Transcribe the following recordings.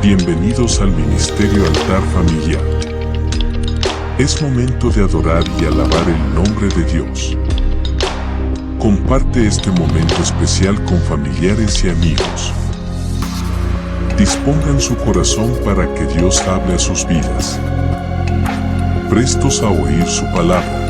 Bienvenidos al Ministerio Altar Familiar. Es momento de adorar y alabar el nombre de Dios. Comparte este momento especial con familiares y amigos. Dispongan su corazón para que Dios hable a sus vidas. Prestos a oír su palabra.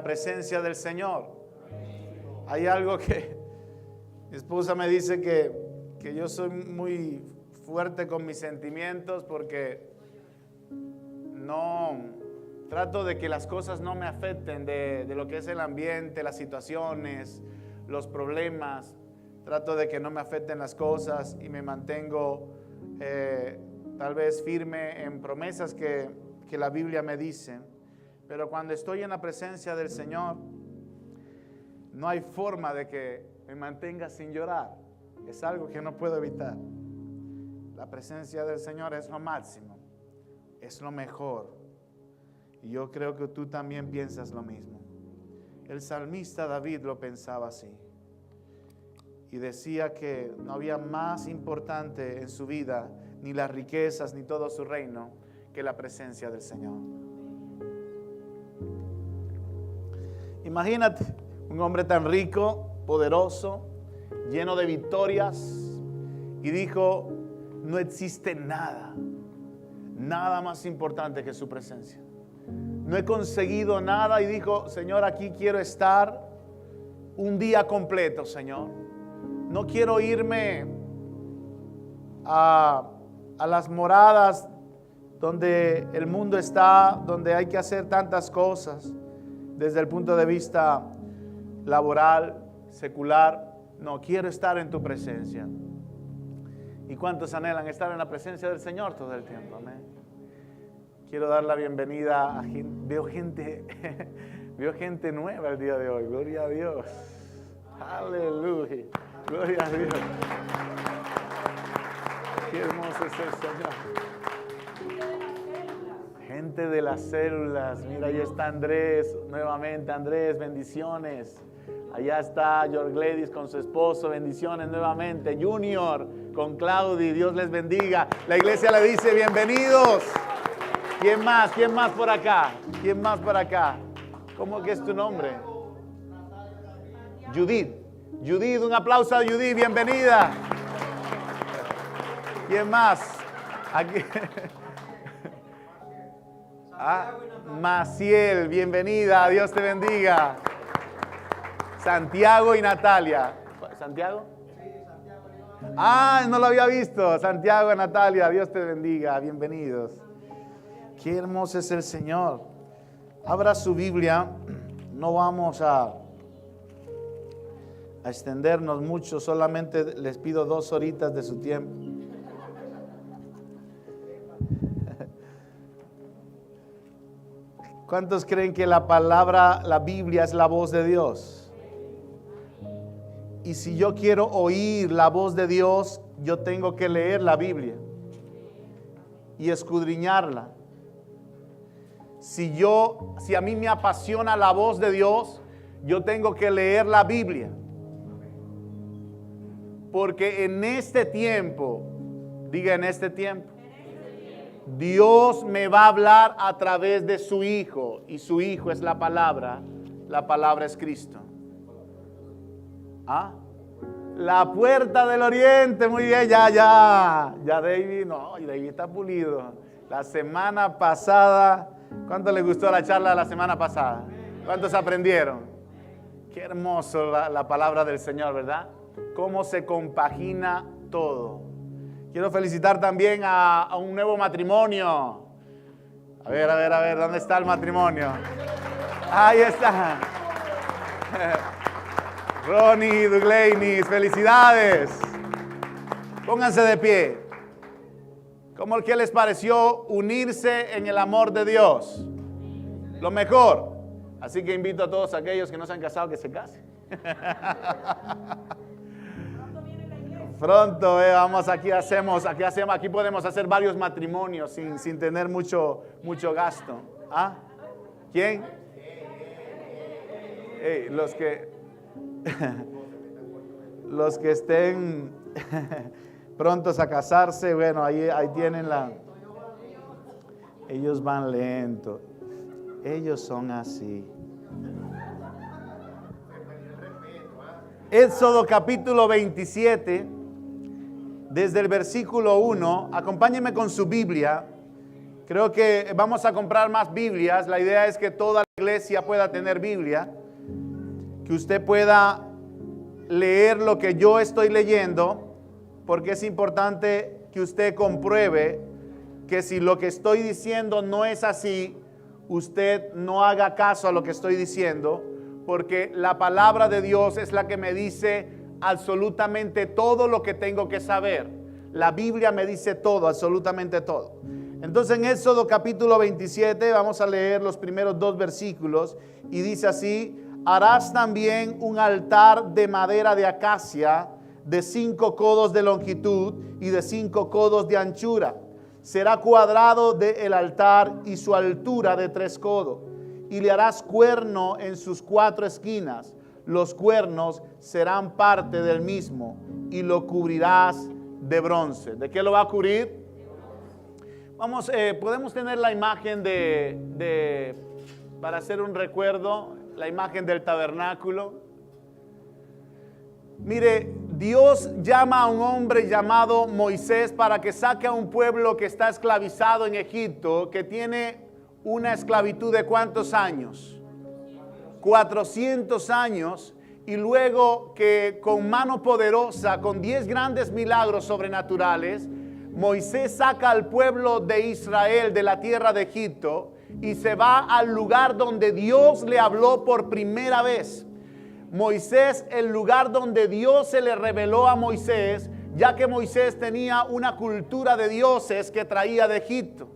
Presencia del Señor. Hay algo que mi esposa me dice que yo soy muy fuerte con mis sentimientos porque no trato de que las cosas no me afecten de lo que es el ambiente, las situaciones, los problemas. Trato de que no me afecten las cosas y me mantengo tal vez firme en promesas que la Biblia me dice. Pero cuando estoy en la presencia del Señor, no hay forma de que me mantenga sin llorar. Es algo que no puedo evitar. La presencia del Señor es lo máximo, es lo mejor. Y yo creo que tú también piensas lo mismo. El salmista David lo pensaba así. Y decía que no había más importante en su vida, ni las riquezas, ni todo su reino, que la presencia del Señor. Imagínate un hombre tan rico, poderoso, lleno de victorias, y dijo, no existe nada más importante que su presencia. No he conseguido nada, y dijo, Señor, aquí quiero estar un día completo, Señor. No quiero irme a las moradas donde el mundo está, donde hay que hacer tantas cosas. Desde el punto de vista laboral, secular, no, quiero estar en tu presencia. ¿Y cuántos anhelan estar en la presencia del Señor todo el tiempo? Amén. Quiero dar la bienvenida a gente, veo gente nueva el día de hoy, gloria a Dios. Aleluya, gloria a Dios. Qué hermoso es el Señor. Gente de las células, mira, ahí está Andrés, nuevamente Andrés, bendiciones. Allá está George Gladys con su esposo, bendiciones nuevamente. Junior con Claudi, Dios les bendiga. La iglesia le dice bienvenidos. ¿Quién más? ¿Quién más por acá? ¿Quién más por acá? ¿Cómo que es tu nombre? Judith. Judith, un aplauso a Judith, bienvenida. ¿Quién más? Aquí. Maciel, bienvenida, Dios te bendiga. Santiago y Natalia. ¿Santiago? Sí, Santiago. No lo había visto. Santiago y Natalia, Dios te bendiga, bienvenidos. Qué hermoso es el Señor. Abra su Biblia, no vamos a extendernos mucho, solamente les pido 2 horitas de su tiempo. ¿Cuántos creen que la Biblia es la voz de Dios? Y si yo quiero oír la voz de Dios, yo tengo que leer la Biblia y escudriñarla. Si a mí me apasiona la voz de Dios, yo tengo que leer la Biblia. Porque en este tiempo, diga en este tiempo, Dios me va a hablar a través de su Hijo, y su Hijo es la palabra es Cristo. La puerta del oriente, muy bien, ya David, no, David está pulido. La semana pasada, ¿cuánto le gustó la charla de la semana pasada? ¿Cuántos aprendieron? Qué hermoso la palabra del Señor, ¿verdad? Cómo se compagina todo. Quiero felicitar también a un nuevo matrimonio. A ver, ¿dónde está el matrimonio? Ahí está. Ronnie y Douglanis, felicidades. Pónganse de pie. ¿Cómo que les pareció unirse en el amor de Dios? Lo mejor. Así que invito a todos aquellos que no se han casado que se casen. Pronto, aquí podemos hacer varios matrimonios sin tener mucho gasto. ¿Ah? ¿Quién? Hey, los que estén prontos a casarse, bueno, ahí tienen ellos van lento. Ellos son así. Éxodo capítulo 27, desde el versículo 1, acompáñenme con su Biblia. Creo que vamos a comprar más Biblias. La idea es que toda la iglesia pueda tener Biblia, que usted pueda leer lo que yo estoy leyendo, porque es importante que usted compruebe que si lo que estoy diciendo no es así, usted no haga caso a lo que estoy diciendo, porque la palabra de Dios es la que me dice absolutamente todo lo que tengo que saber. La Biblia me dice todo, absolutamente todo. Entonces en Éxodo capítulo 27 vamos a leer los primeros 2 versículos y dice así: harás también un altar de madera de acacia de 5 codos de longitud y de 5 codos de anchura. Será cuadrado el altar y su altura de 3 codos. Y le harás cuerno en sus 4 esquinas. Los cuernos serán parte del mismo y lo cubrirás de bronce. ¿De qué lo va a cubrir? Vamos, podemos tener la imagen para hacer un recuerdo, la imagen del tabernáculo. Mire, Dios llama a un hombre llamado Moisés para que saque a un pueblo que está esclavizado en Egipto, que tiene una esclavitud de ¿cuántos años? 400 años. Y luego que con mano poderosa, con 10 grandes milagros sobrenaturales, Moisés saca al pueblo de Israel de la tierra de Egipto y se va al lugar donde Dios le habló por primera vez. Moisés, el lugar donde Dios se le reveló a Moisés, ya que Moisés tenía una cultura de dioses que traía de Egipto.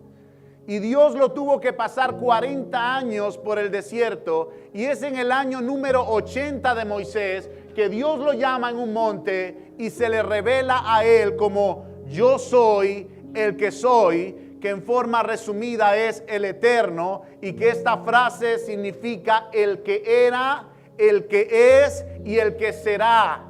Y Dios lo tuvo que pasar 40 años por el desierto, y es en el año número 80 de Moisés que Dios lo llama en un monte y se le revela a él como yo soy el que soy, que en forma resumida es el Eterno, y que esta frase significa el que era, el que es y el que será.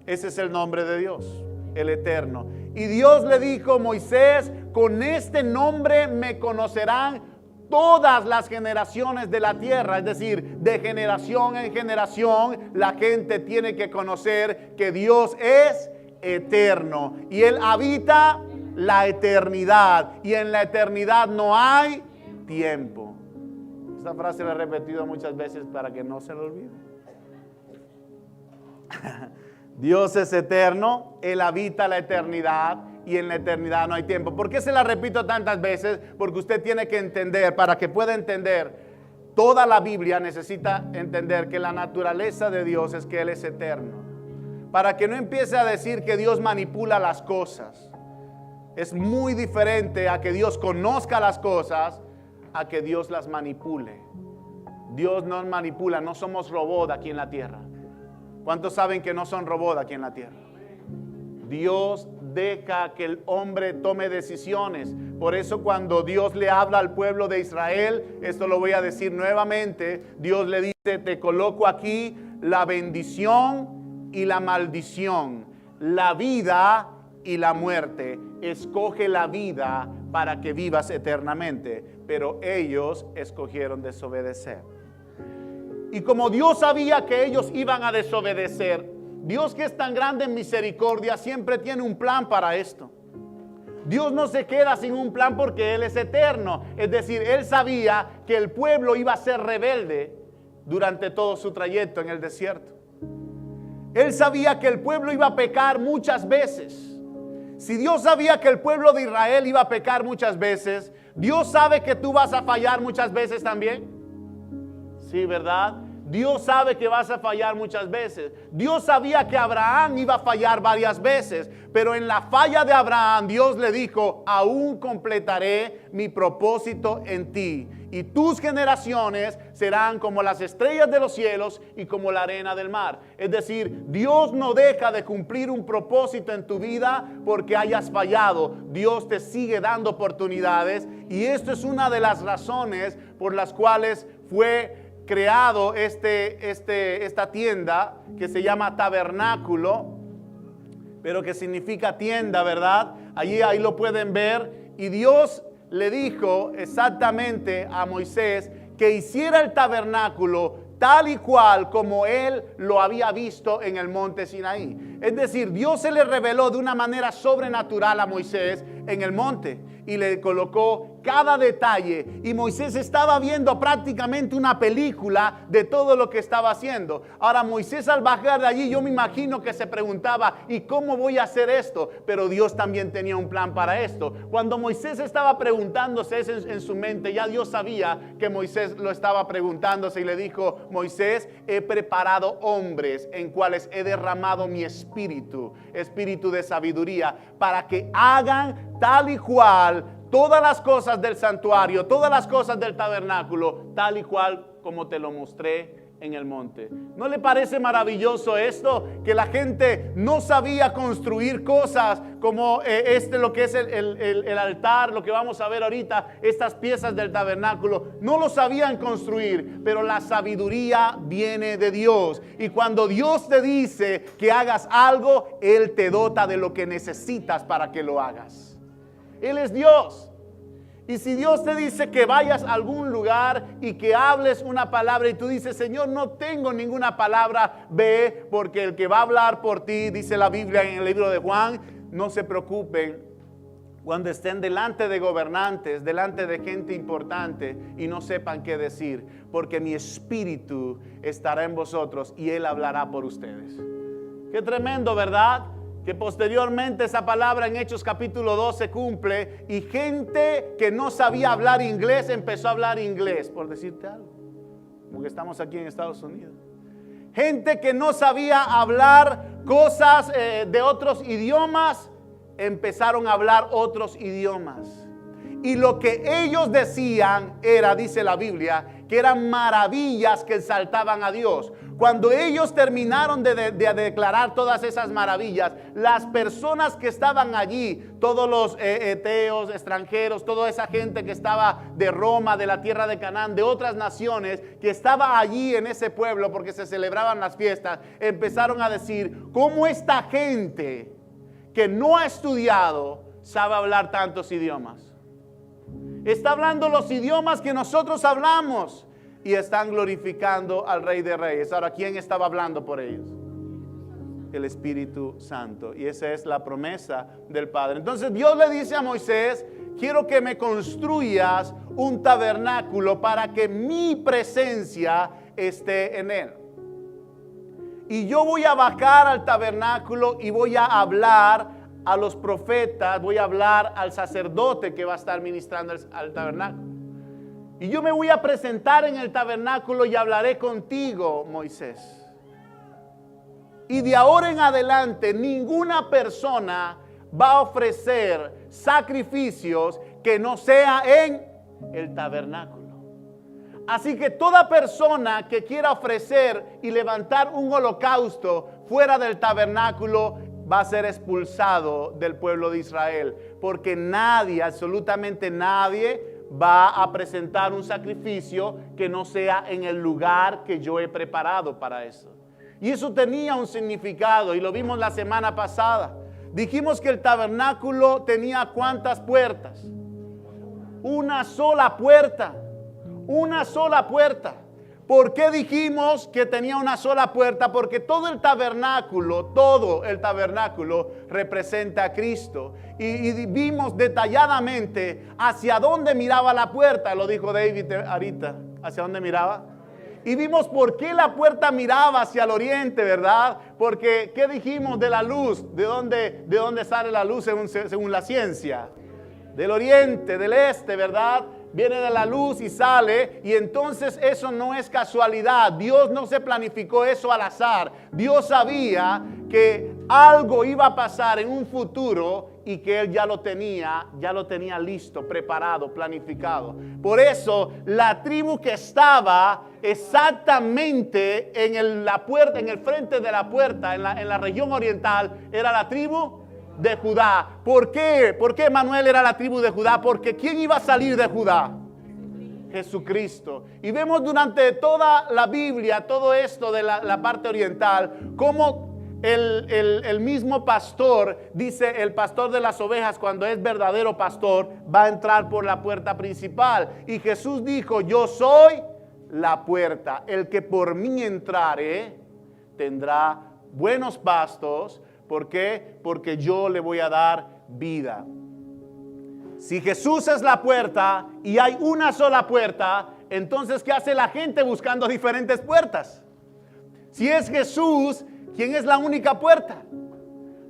Ese es el nombre de Dios, el Eterno. Y Dios le dijo: Moisés, con este nombre me conocerán todas las generaciones de la tierra. Es decir, de generación en generación la gente tiene que conocer que Dios es eterno y Él habita la eternidad, y en la eternidad no hay tiempo. Esta frase la he repetido muchas veces para que no se lo olvide. Dios es eterno, Él habita la eternidad, y en la eternidad no hay tiempo. ¿Por qué se la repito tantas veces? Porque usted tiene que entender, para que pueda entender toda la Biblia, necesita entender que la naturaleza de Dios es que Él es eterno. Para que no empiece a decir que Dios manipula las cosas. Es muy diferente a que Dios conozca las cosas a que Dios las manipule. Dios no manipula, no somos robots aquí en la tierra. ¿Cuántos saben que no son robots aquí en la tierra? Dios deja que el hombre tome decisiones. Por eso cuando Dios le habla al pueblo de Israel, esto lo voy a decir nuevamente, Dios le dice: te coloco aquí la bendición y la maldición, la vida y la muerte. Escoge la vida para que vivas eternamente. Pero ellos escogieron desobedecer. Y como Dios sabía que ellos iban a desobedecer, Dios, que es tan grande en misericordia, siempre tiene un plan para esto. Dios no se queda sin un plan porque Él es eterno. Es decir, Él sabía que el pueblo iba a ser rebelde durante todo su trayecto en el desierto. Él sabía que el pueblo iba a pecar muchas veces. Si Dios sabía que el pueblo de Israel iba a pecar muchas veces, Dios sabe que tú vas a fallar muchas veces también. Sí, ¿verdad? Dios sabe que vas a fallar muchas veces. Dios sabía que Abraham iba a fallar varias veces, pero en la falla de Abraham Dios le dijo: aún completaré mi propósito en ti, y tus generaciones serán como las estrellas de los cielos y como la arena del mar. Es decir, Dios no deja de cumplir un propósito en tu vida porque hayas fallado. Dios te sigue dando oportunidades, y esto es una de las razones por las cuales fue creado esta tienda que se llama tabernáculo, pero que significa tienda, ¿verdad? Ahí lo pueden ver. Y Dios le dijo exactamente a Moisés que hiciera el tabernáculo tal y cual como él lo había visto en el monte Sinaí. Es decir, Dios se le reveló de una manera sobrenatural a Moisés en el monte y le colocó cada detalle, y Moisés estaba viendo prácticamente una película de todo lo que estaba haciendo. Ahora, Moisés, al bajar de allí, yo me imagino que se preguntaba: ¿y cómo voy a hacer esto? Pero Dios también tenía un plan para esto. Cuando Moisés estaba preguntándose eso en su mente, ya Dios sabía que Moisés lo estaba preguntándose, y le dijo: Moisés, he preparado hombres en cuales he derramado mi espíritu de sabiduría, para que hagan tal y cual todas las cosas del santuario, todas las cosas del tabernáculo, tal y cual como te lo mostré en el monte. ¿No le parece maravilloso esto? Que la gente no sabía construir cosas como lo que es el altar, lo que vamos a ver ahorita, estas piezas del tabernáculo. No lo sabían construir, pero la sabiduría viene de Dios. Y cuando Dios te dice que hagas algo, Él te dota de lo que necesitas para que lo hagas. Él es Dios. Y si Dios te dice que vayas a algún lugar y que hables una palabra y tú dices: Señor, no tengo ninguna palabra, ve, porque el que va a hablar por ti, dice la Biblia en el libro de Juan. No se preocupen cuando estén delante de gobernantes, delante de gente importante y no sepan qué decir, porque mi espíritu estará en vosotros y Él hablará por ustedes. Qué tremendo, ¿verdad? Que posteriormente esa palabra en Hechos capítulo 2 se cumple, y gente que no sabía hablar inglés empezó a hablar inglés, por decirte algo, porque estamos aquí en Estados Unidos. Gente que no sabía hablar cosas de otros idiomas empezaron a hablar otros idiomas. Y lo que ellos decían era, dice la Biblia, que eran maravillas que exaltaban a Dios. Cuando ellos terminaron de declarar todas esas maravillas, las personas que estaban allí, todos los eteos, extranjeros, toda esa gente que estaba de Roma, de la tierra de Canaán, de otras naciones, que estaba allí en ese pueblo porque se celebraban las fiestas, empezaron a decir: ¿cómo esta gente que no ha estudiado sabe hablar tantos idiomas? Está hablando los idiomas que nosotros hablamos y están glorificando al Rey de Reyes. Ahora, ¿quién estaba hablando por ellos? El Espíritu Santo. Y esa es la promesa del Padre. Entonces Dios le dice a Moisés: quiero que me construyas un tabernáculo para que mi presencia esté en él. Y yo voy a bajar al tabernáculo y voy a hablar a los profetas, voy a hablar al sacerdote que va a estar ministrando al tabernáculo. Y yo me voy a presentar en el tabernáculo y hablaré contigo, Moisés. Y de ahora en adelante ninguna persona va a ofrecer sacrificios que no sea en el tabernáculo. Así que toda persona que quiera ofrecer y levantar un holocausto fuera del tabernáculo va a ser expulsado del pueblo de Israel, porque nadie, absolutamente nadie, va a presentar un sacrificio que no sea en el lugar que yo he preparado para eso. Y eso tenía un significado, y lo vimos la semana pasada. Dijimos que el tabernáculo tenía ¿cuántas puertas? Una sola puerta. Una sola puerta. ¿Por qué dijimos que tenía una sola puerta? Porque todo el tabernáculo representa a Cristo. Y vimos detalladamente hacia dónde miraba la puerta, lo dijo David ahorita, hacia dónde miraba. Y vimos por qué la puerta miraba hacia el oriente, ¿verdad? Porque, ¿qué dijimos de la luz? ¿De dónde sale la luz según la ciencia? Del oriente, del este, ¿verdad? Viene de la luz y sale, y entonces eso no es casualidad. Dios no se planificó eso al azar. Dios sabía que algo iba a pasar en un futuro y que Él ya lo tenía listo, preparado, planificado. Por eso la tribu que estaba exactamente en la puerta, en el frente de la puerta, en la región oriental, era la tribu de Judá. ¿Por qué? ¿Por qué Manuel era la tribu de Judá? Porque ¿quién iba a salir de Judá? Jesucristo. Y vemos durante toda la Biblia, todo esto de la parte oriental, cómo el mismo pastor, dice el pastor de las ovejas, cuando es verdadero pastor, va a entrar por la puerta principal. Y Jesús dijo, yo soy la puerta. El que por mí entrare tendrá buenos pastos. ¿Por qué? Porque yo le voy a dar vida. Si Jesús es la puerta y hay una sola puerta, entonces ¿qué hace la gente buscando diferentes puertas? Si es Jesús, ¿quién es la única puerta?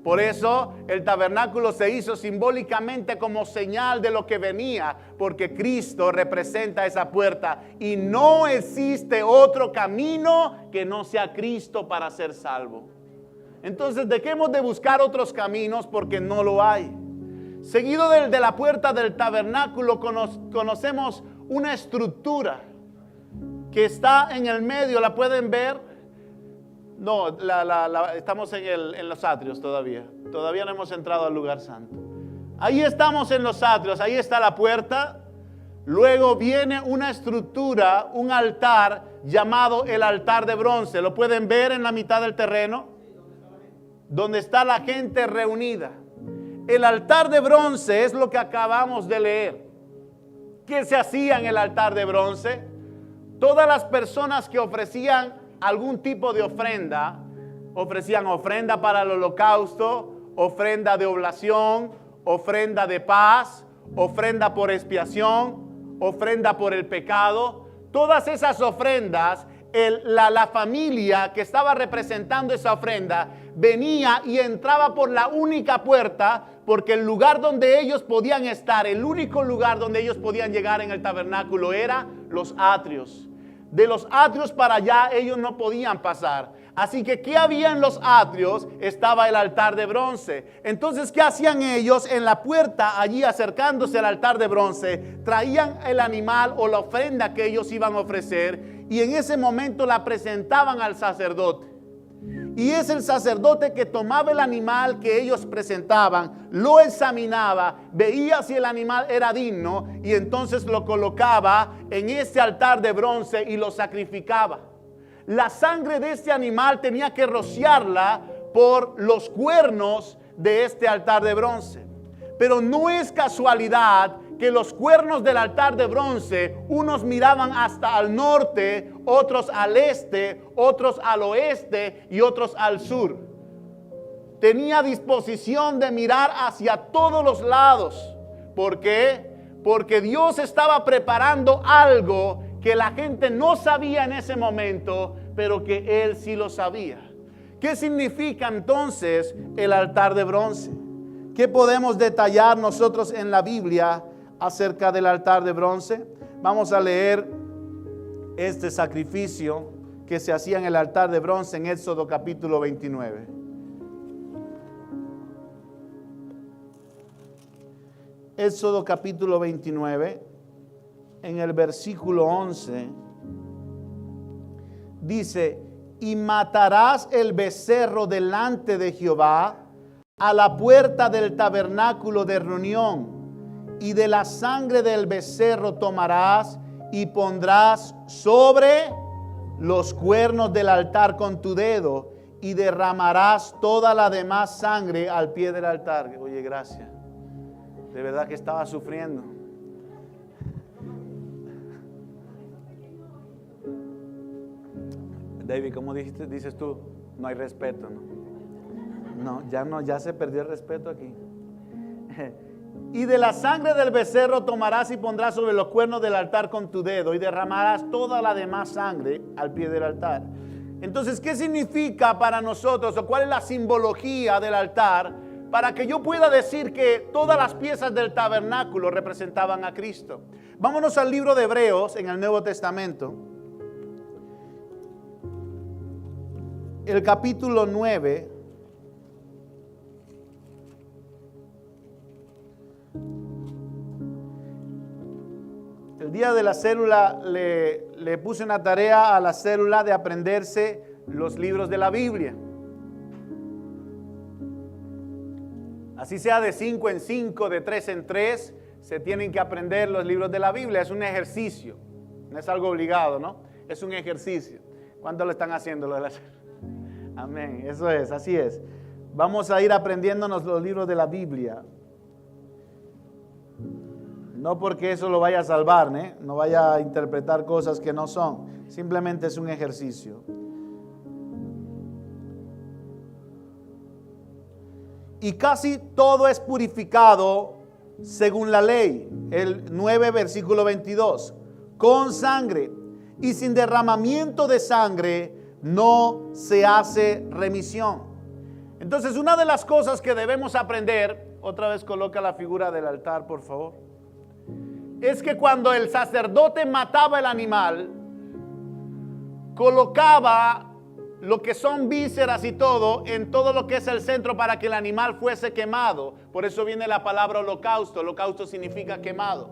Por eso el tabernáculo se hizo simbólicamente como señal de lo que venía, porque Cristo representa esa puerta y no existe otro camino que no sea Cristo para ser salvo. Entonces dejemos de buscar otros caminos porque no lo hay. Seguido de la puerta del tabernáculo conocemos una estructura que está en el medio. ¿La pueden ver? No, estamos en los atrios todavía. Todavía no hemos entrado al lugar santo. Ahí estamos en los atrios, ahí está la puerta. Luego viene una estructura, un altar llamado el altar de bronce. ¿Lo pueden ver en la mitad del terreno? Donde está la gente reunida. El altar de bronce es lo que acabamos de leer. ¿Qué se hacía en el altar de bronce? Todas las personas que ofrecían algún tipo de ofrenda, ofrecían ofrenda para el holocausto, ofrenda de oblación, ofrenda de paz, ofrenda por expiación, ofrenda por el pecado. Todas esas ofrendas, la familia que estaba representando esa ofrenda venía y entraba por la única puerta, porque el lugar donde ellos podían estar, el único lugar donde ellos podían llegar en el tabernáculo era los atrios. De los atrios para allá ellos no podían pasar. Así que ¿qué había en los atrios? Estaba el altar de bronce. Entonces, ¿qué hacían ellos en la puerta allí acercándose al altar de bronce? Traían el animal o la ofrenda que ellos iban a ofrecer y en ese momento la presentaban al sacerdote. Y es el sacerdote que tomaba el animal que ellos presentaban, lo examinaba, veía si el animal era digno y entonces lo colocaba en ese altar de bronce y lo sacrificaba. La sangre de este animal tenía que rociarla por los cuernos de este altar de bronce. Pero no es casualidad que los cuernos del altar de bronce, unos miraban hasta al norte, otros al este, otros al oeste y otros al sur. Tenía disposición de mirar hacia todos los lados. ¿Por qué? Porque Dios estaba preparando algo que la gente no sabía en ese momento, pero que Él sí lo sabía. ¿Qué significa entonces el altar de bronce? ¿Qué podemos detallar nosotros en la Biblia acerca del altar de bronce? Vamos a leer este sacrificio que se hacía en el altar de bronce en Éxodo capítulo 29. Éxodo capítulo 29, en el versículo 11, dice: y matarás el becerro delante de Jehová a la puerta del tabernáculo de reunión, y de la sangre del becerro tomarás y pondrás sobre los cuernos del altar con tu dedo, y derramarás toda la demás sangre al pie del altar. Oye, gracias. De verdad que estaba sufriendo. David, ¿cómo dices tú? No hay respeto, ¿no? No, ya se perdió el respeto aquí. Y de la sangre del becerro tomarás y pondrás sobre los cuernos del altar con tu dedo y derramarás toda la demás sangre al pie del altar. Entonces, ¿qué significa para nosotros o cuál es la simbología del altar? Para que yo pueda decir que todas las piezas del tabernáculo representaban a Cristo. Vámonos al libro de Hebreos en el Nuevo Testamento. El capítulo 9. El día de la célula le puse una tarea a la célula de aprenderse los libros de la Biblia. Así sea de 5 en 5, de 3 en 3, se tienen que aprender los libros de la Biblia. Es un ejercicio, no es algo obligado, ¿no? Es un ejercicio. ¿Cuántos lo están haciendo? Amén, eso es, así es. Vamos a ir aprendiéndonos los libros de la Biblia. No porque eso lo vaya a salvar, ¿eh? No vaya a interpretar cosas que no son. Simplemente es un ejercicio. Y casi todo es purificado según la ley. El 9 versículo 22. Con sangre y sin derramamiento de sangre no se hace remisión. Entonces, una de las cosas que debemos aprender, otra vez coloca la figura del altar, por favor, es que cuando el sacerdote mataba el animal, colocaba lo que son vísceras y todo en todo lo que es el centro para que el animal fuese quemado. Por eso viene la palabra holocausto. Holocausto significa quemado.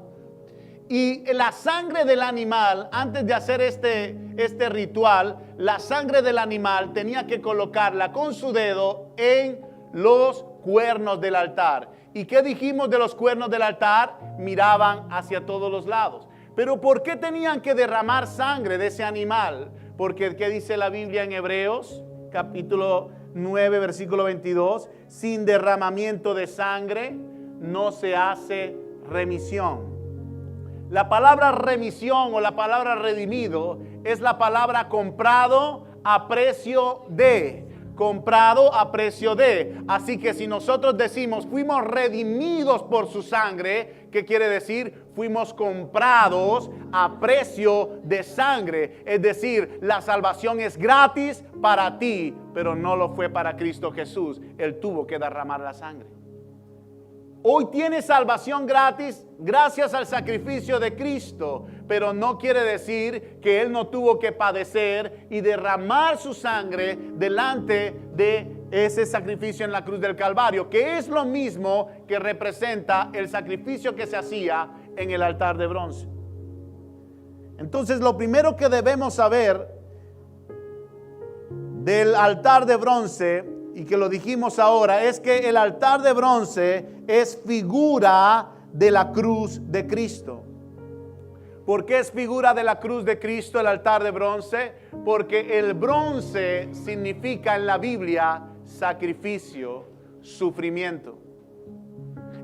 Y la sangre del animal, antes de hacer este ritual, la sangre del animal tenía que colocarla con su dedo en los cuernos del altar. ¿Y qué dijimos de los cuernos del altar? Miraban hacia todos los lados. Pero ¿por qué tenían que derramar sangre de ese animal? Porque ¿qué dice la Biblia en Hebreos? Capítulo 9, versículo 22. Sin derramamiento de sangre no se hace remisión. La palabra remisión o la palabra redimido es la palabra comprado a precio de. Comprado a precio de. Así que si nosotros decimos fuimos redimidos por su sangre, ¿qué quiere decir? Fuimos comprados a precio de sangre. Es decir, la salvación es gratis para ti, pero no lo fue para Cristo Jesús. Él tuvo que derramar la sangre. Hoy tienes salvación gratis gracias al sacrificio de Cristo, pero no quiere decir que Él no tuvo que padecer y derramar su sangre delante de ese sacrificio en la cruz del Calvario, que es lo mismo que representa el sacrificio que se hacía en el altar de bronce. Entonces, lo primero que debemos saber del altar de bronce, y que lo dijimos ahora, es que el altar de bronce es figura de la cruz de Cristo. ¿Por qué es figura de la cruz de Cristo el altar de bronce? Porque el bronce significa en la Biblia sacrificio, sufrimiento.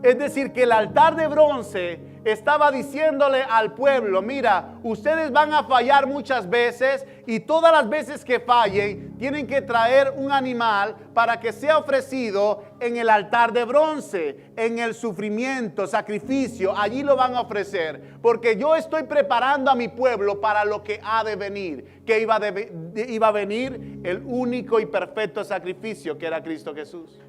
Es decir, que el altar de bronce estaba diciéndole al pueblo, mira, ustedes van a fallar muchas veces y todas las veces que fallen tienen que traer un animal para que sea ofrecido en el altar de bronce, en el sufrimiento, sacrificio, allí lo van a ofrecer, porque yo estoy preparando a mi pueblo para lo que ha de venir, que iba a venir el único y perfecto sacrificio que era Cristo Jesús.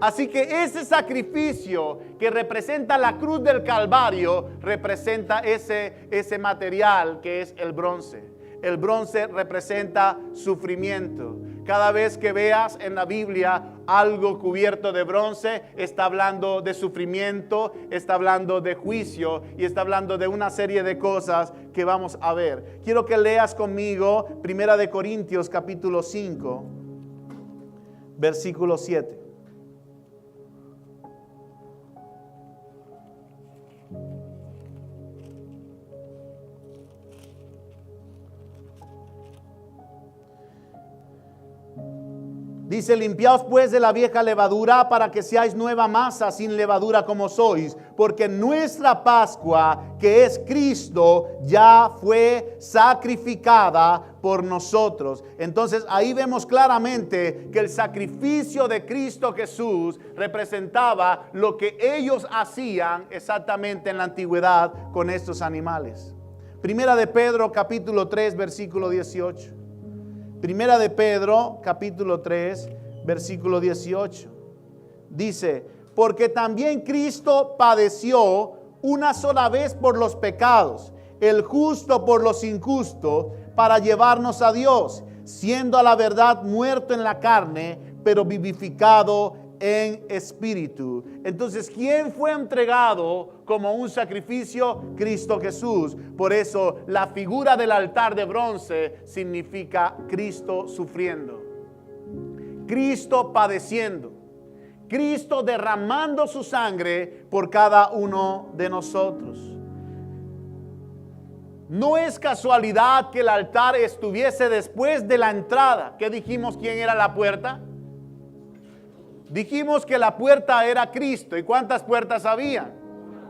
Así que ese sacrificio que representa la cruz del Calvario representa ese material que es el bronce. El bronce representa sufrimiento. Cada vez que veas en la Biblia algo cubierto de bronce, está hablando de sufrimiento, está hablando de juicio y está hablando de una serie de cosas que vamos a ver. Quiero que leas conmigo 1 Corintios capítulo 5, versículo 7. Dice, limpiaos pues de la vieja levadura para que seáis nueva masa sin levadura como sois, porque nuestra Pascua, que es Cristo, ya fue sacrificada por nosotros. Entonces ahí vemos claramente que el sacrificio de Cristo Jesús representaba lo que ellos hacían exactamente en la antigüedad con estos animales. Primera de Pedro capítulo 3 versículo 18. Primera de Pedro capítulo 3 versículo 18. Dice: porque también Cristo padeció una sola vez por los pecados, el justo por los injustos, para llevarnos a Dios, siendo a la verdad muerto en la carne, pero vivificado en espíritu. Entonces, ¿quién fue entregado como un sacrificio? Cristo Jesús. Por eso la figura del altar de bronce significa Cristo sufriendo, Cristo padeciendo, Cristo derramando su sangre por cada uno de nosotros. No es casualidad que el altar estuviese después de la entrada. ¿Qué dijimos? ¿Quién era la puerta? Dijimos que la puerta era Cristo. ¿Y cuántas puertas había?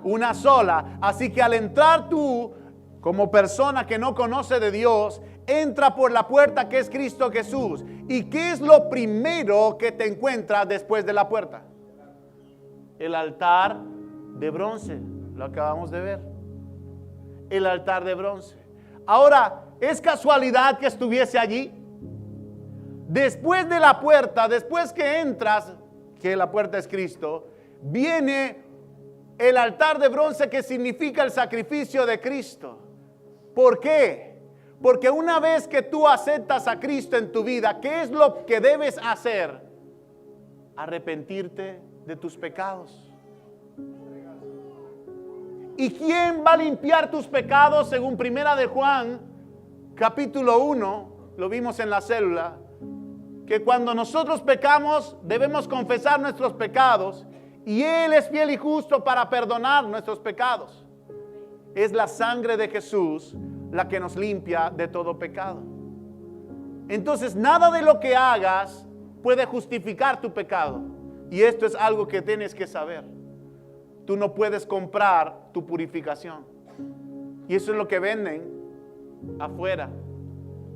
Una sola. Así que al entrar tú, como persona que no conoce de Dios, entra por la puerta que es Cristo Jesús. ¿Y qué es lo primero que te encuentras después de la puerta? El altar de bronce. Lo acabamos de ver. El altar de bronce. Ahora, ¿es casualidad que estuviese allí? Después de la puerta, después que entras, que la puerta es Cristo, viene el altar de bronce, que significa el sacrificio de Cristo. ¿Por qué? Porque una vez que tú aceptas a Cristo en tu vida, ¿qué es lo que debes hacer? Arrepentirte de tus pecados. ¿Y quién va a limpiar tus pecados? Según Primera de Juan, capítulo 1, lo vimos en la célula, que cuando nosotros pecamos debemos confesar nuestros pecados y Él es fiel y justo para perdonar nuestros pecados. Es la sangre de Jesús la que nos limpia de todo pecado. Entonces, nada de lo que hagas puede justificar tu pecado. Y esto es algo que tienes que saber. Tú no puedes comprar tu purificación. Y eso es lo que venden afuera.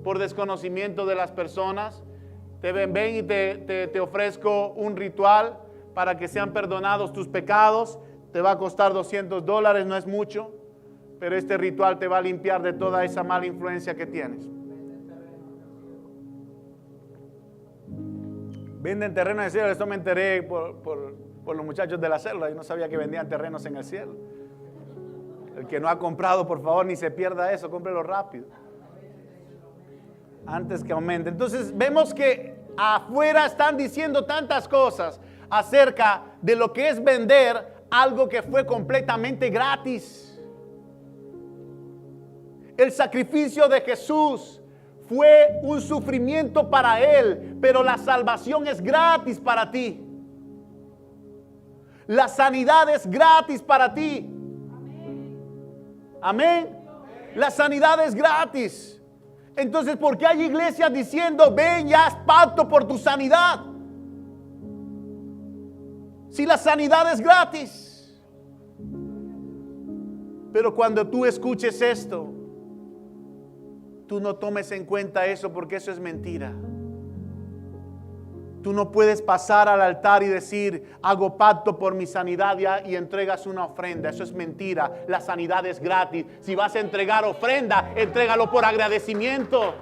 Por desconocimiento de las personas, te ven y te ofrezco un ritual para que sean perdonados tus pecados. Te va a costar $200, no es mucho. Pero este ritual te va a limpiar de toda esa mala influencia que tienes. Venden terreno en el cielo. Esto me enteré por los muchachos de la célula. Yo no sabía que vendían terrenos en el cielo. El que no ha comprado, por favor, ni se pierda eso. Cómprelo rápido, antes que aumente. Entonces vemos que afuera están diciendo tantas cosas acerca de lo que es vender algo que fue completamente gratis. El sacrificio de Jesús fue un sufrimiento para Él, pero la salvación es gratis para ti. La sanidad es gratis para ti. Amén. La sanidad es gratis. Entonces, ¿por qué hay iglesias diciendo, ven y haz pacto por tu sanidad? Si la sanidad es gratis. Pero cuando tú escuches esto, tú no tomes en cuenta eso, porque eso es mentira. Tú no puedes pasar al altar y decir, hago pacto por mi sanidad y entregas una ofrenda. Eso es mentira. La sanidad es gratis. Si vas a entregar ofrenda, entrégalo por agradecimiento.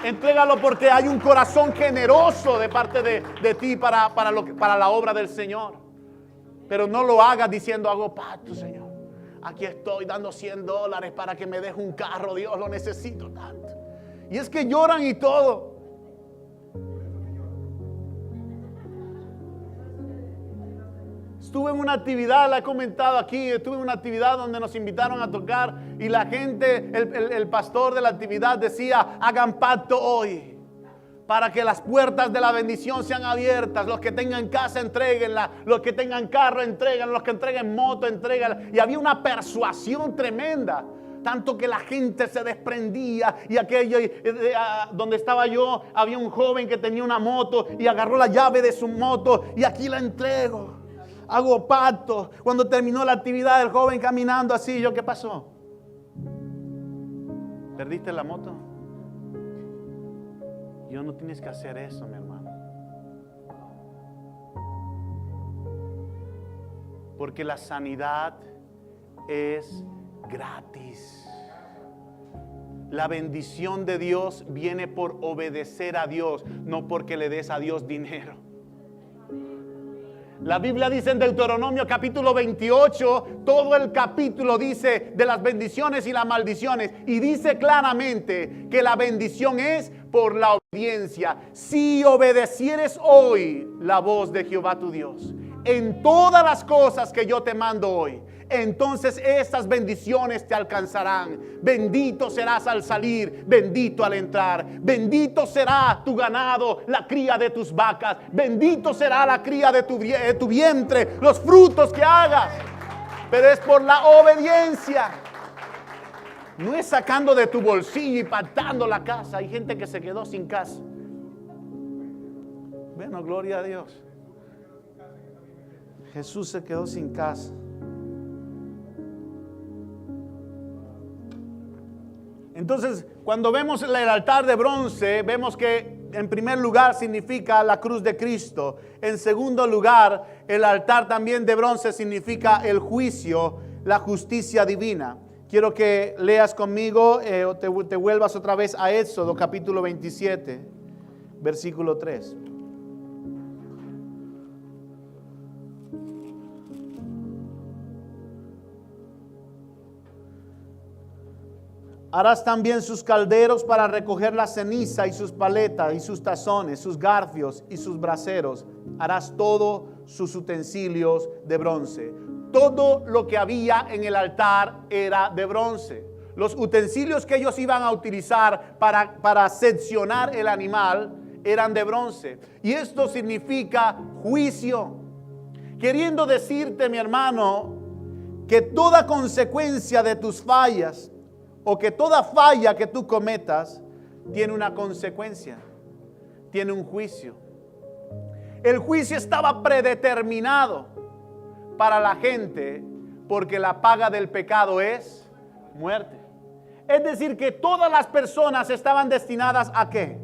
Entrégalo porque hay un corazón generoso de parte de ti para la obra del Señor. Pero no lo hagas diciendo, hago pacto, Señor. Aquí estoy dando $100 para que me deje un carro. Dios, lo necesito tanto. Y es que lloran y todo. Estuve en una actividad, la he comentado aquí, estuve en una actividad donde nos invitaron a tocar y la gente, el pastor de la actividad decía, hagan pacto hoy para que las puertas de la bendición sean abiertas. Los que tengan casa, entréguenla. Los que tengan carro, entréguenla. Los que entreguen moto, entréguenla. Y había una persuasión tremenda. Tanto que la gente se desprendía y aquello, donde estaba yo, había un joven que tenía una moto y agarró la llave de su moto y aquí la entrego. Hago pacto. Cuando terminó la actividad, el joven caminando así, ¿qué pasó? ¿Perdiste la moto? Yo no tienes que hacer eso, mi hermano. Porque la sanidad es gratis. La bendición de Dios viene por obedecer a Dios, no porque le des a Dios dinero. La Biblia dice en Deuteronomio capítulo 28, todo el capítulo dice de las bendiciones y las maldiciones, y dice claramente que la bendición es por la obediencia. Si obedecieres hoy la voz de Jehová tu Dios en todas las cosas que yo te mando hoy, entonces estas bendiciones te alcanzarán. Bendito serás al salir, bendito al entrar. Bendito será tu ganado, la cría de tus vacas. Bendito será la cría de tu vientre, los frutos que hagas. Pero es por la obediencia. No es sacando de tu bolsillo y pactando la casa. Hay gente que se quedó sin casa. Bueno, gloria a Dios. Jesús se quedó sin casa. Entonces, cuando vemos el altar de bronce, vemos que en primer lugar significa la cruz de Cristo. En segundo lugar, el altar también de bronce significa el juicio, la justicia divina. Quiero que leas conmigo, te vuelvas otra vez a Éxodo capítulo 27, versículo 3. Harás también sus calderos para recoger la ceniza y sus paletas y sus tazones, sus garfios y sus braseros. Harás todos sus utensilios de bronce. Todo lo que había en el altar era de bronce. Los utensilios que ellos iban a utilizar para seccionar el animal eran de bronce. Y esto significa juicio. Queriendo decirte, mi hermano, que toda consecuencia de tus fallas, o que toda falla que tú cometas tiene una consecuencia, tiene un juicio. El juicio estaba predeterminado para la gente porque la paga del pecado es muerte. Es decir, que todas las personas estaban destinadas ¿a qué?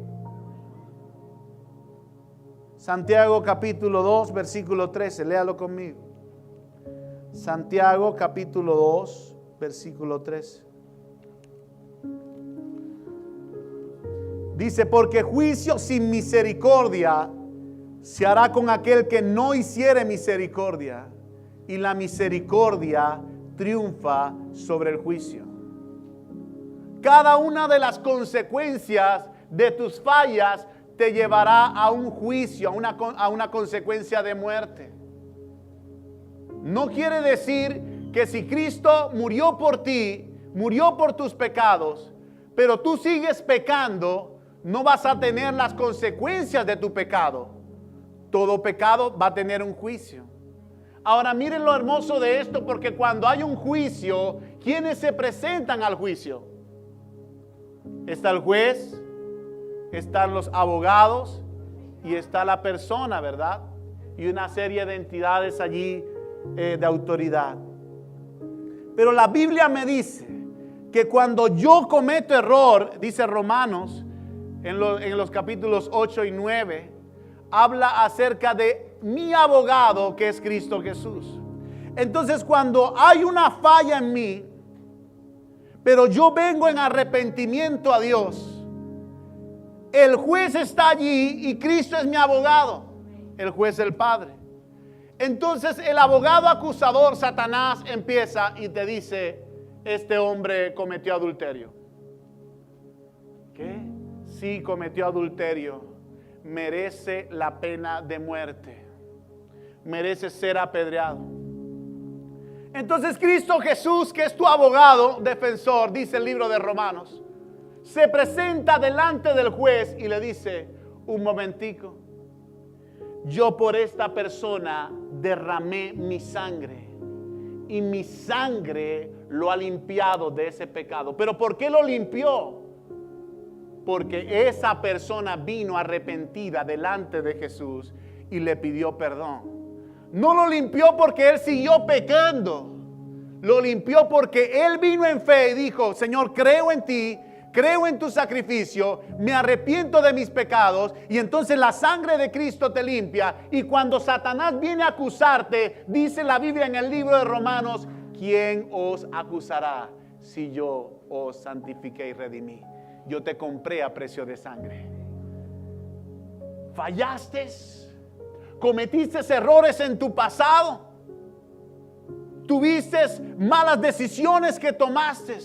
Santiago capítulo 2, versículo 13, léalo conmigo. Santiago capítulo 2, versículo 13. Dice, porque juicio sin misericordia se hará con aquel que no hiciere misericordia, y la misericordia triunfa sobre el juicio. Cada una de las consecuencias de tus fallas te llevará a un juicio, a una consecuencia de muerte. No quiere decir que si Cristo murió por ti, murió por tus pecados, pero tú sigues pecando, no vas a tener las consecuencias de tu pecado. Todo pecado va a tener un juicio. Ahora miren lo hermoso de esto, porque cuando hay un juicio, ¿quiénes se presentan al juicio? Está el juez, están los abogados y está la persona, ¿verdad? Y una serie de entidades allí de autoridad. Pero la Biblia me dice que cuando yo cometo error, dice Romanos, en los capítulos 8 y 9, habla acerca de mi abogado que es Cristo Jesús. Entonces cuando hay una falla en mí, pero yo vengo en arrepentimiento a Dios, el juez está allí y Cristo es mi abogado, el juez el Padre. Entonces el abogado acusador, Satanás, empieza y te dice, este hombre cometió adulterio. ¿Qué? Sí, cometió adulterio. Merece la pena de muerte. Merece ser apedreado. Entonces Cristo Jesús, que es tu abogado, defensor, dice el libro de Romanos, se presenta delante del juez y le dice, un momentico, yo por esta persona derramé mi sangre y mi sangre lo ha limpiado de ese pecado. ¿Pero por qué lo limpió? Porque esa persona vino arrepentida delante de Jesús y le pidió perdón. No lo limpió porque él siguió pecando. Lo limpió porque él vino en fe y dijo, Señor, creo en ti, creo en tu sacrificio, me arrepiento de mis pecados y entonces la sangre de Cristo te limpia. Y cuando Satanás viene a acusarte, dice la Biblia en el libro de Romanos, ¿quién os acusará si yo os santifiqué y redimí? Yo te compré a precio de sangre. ¿Fallaste? ¿Cometiste errores en tu pasado? ¿Tuviste malas decisiones que tomaste?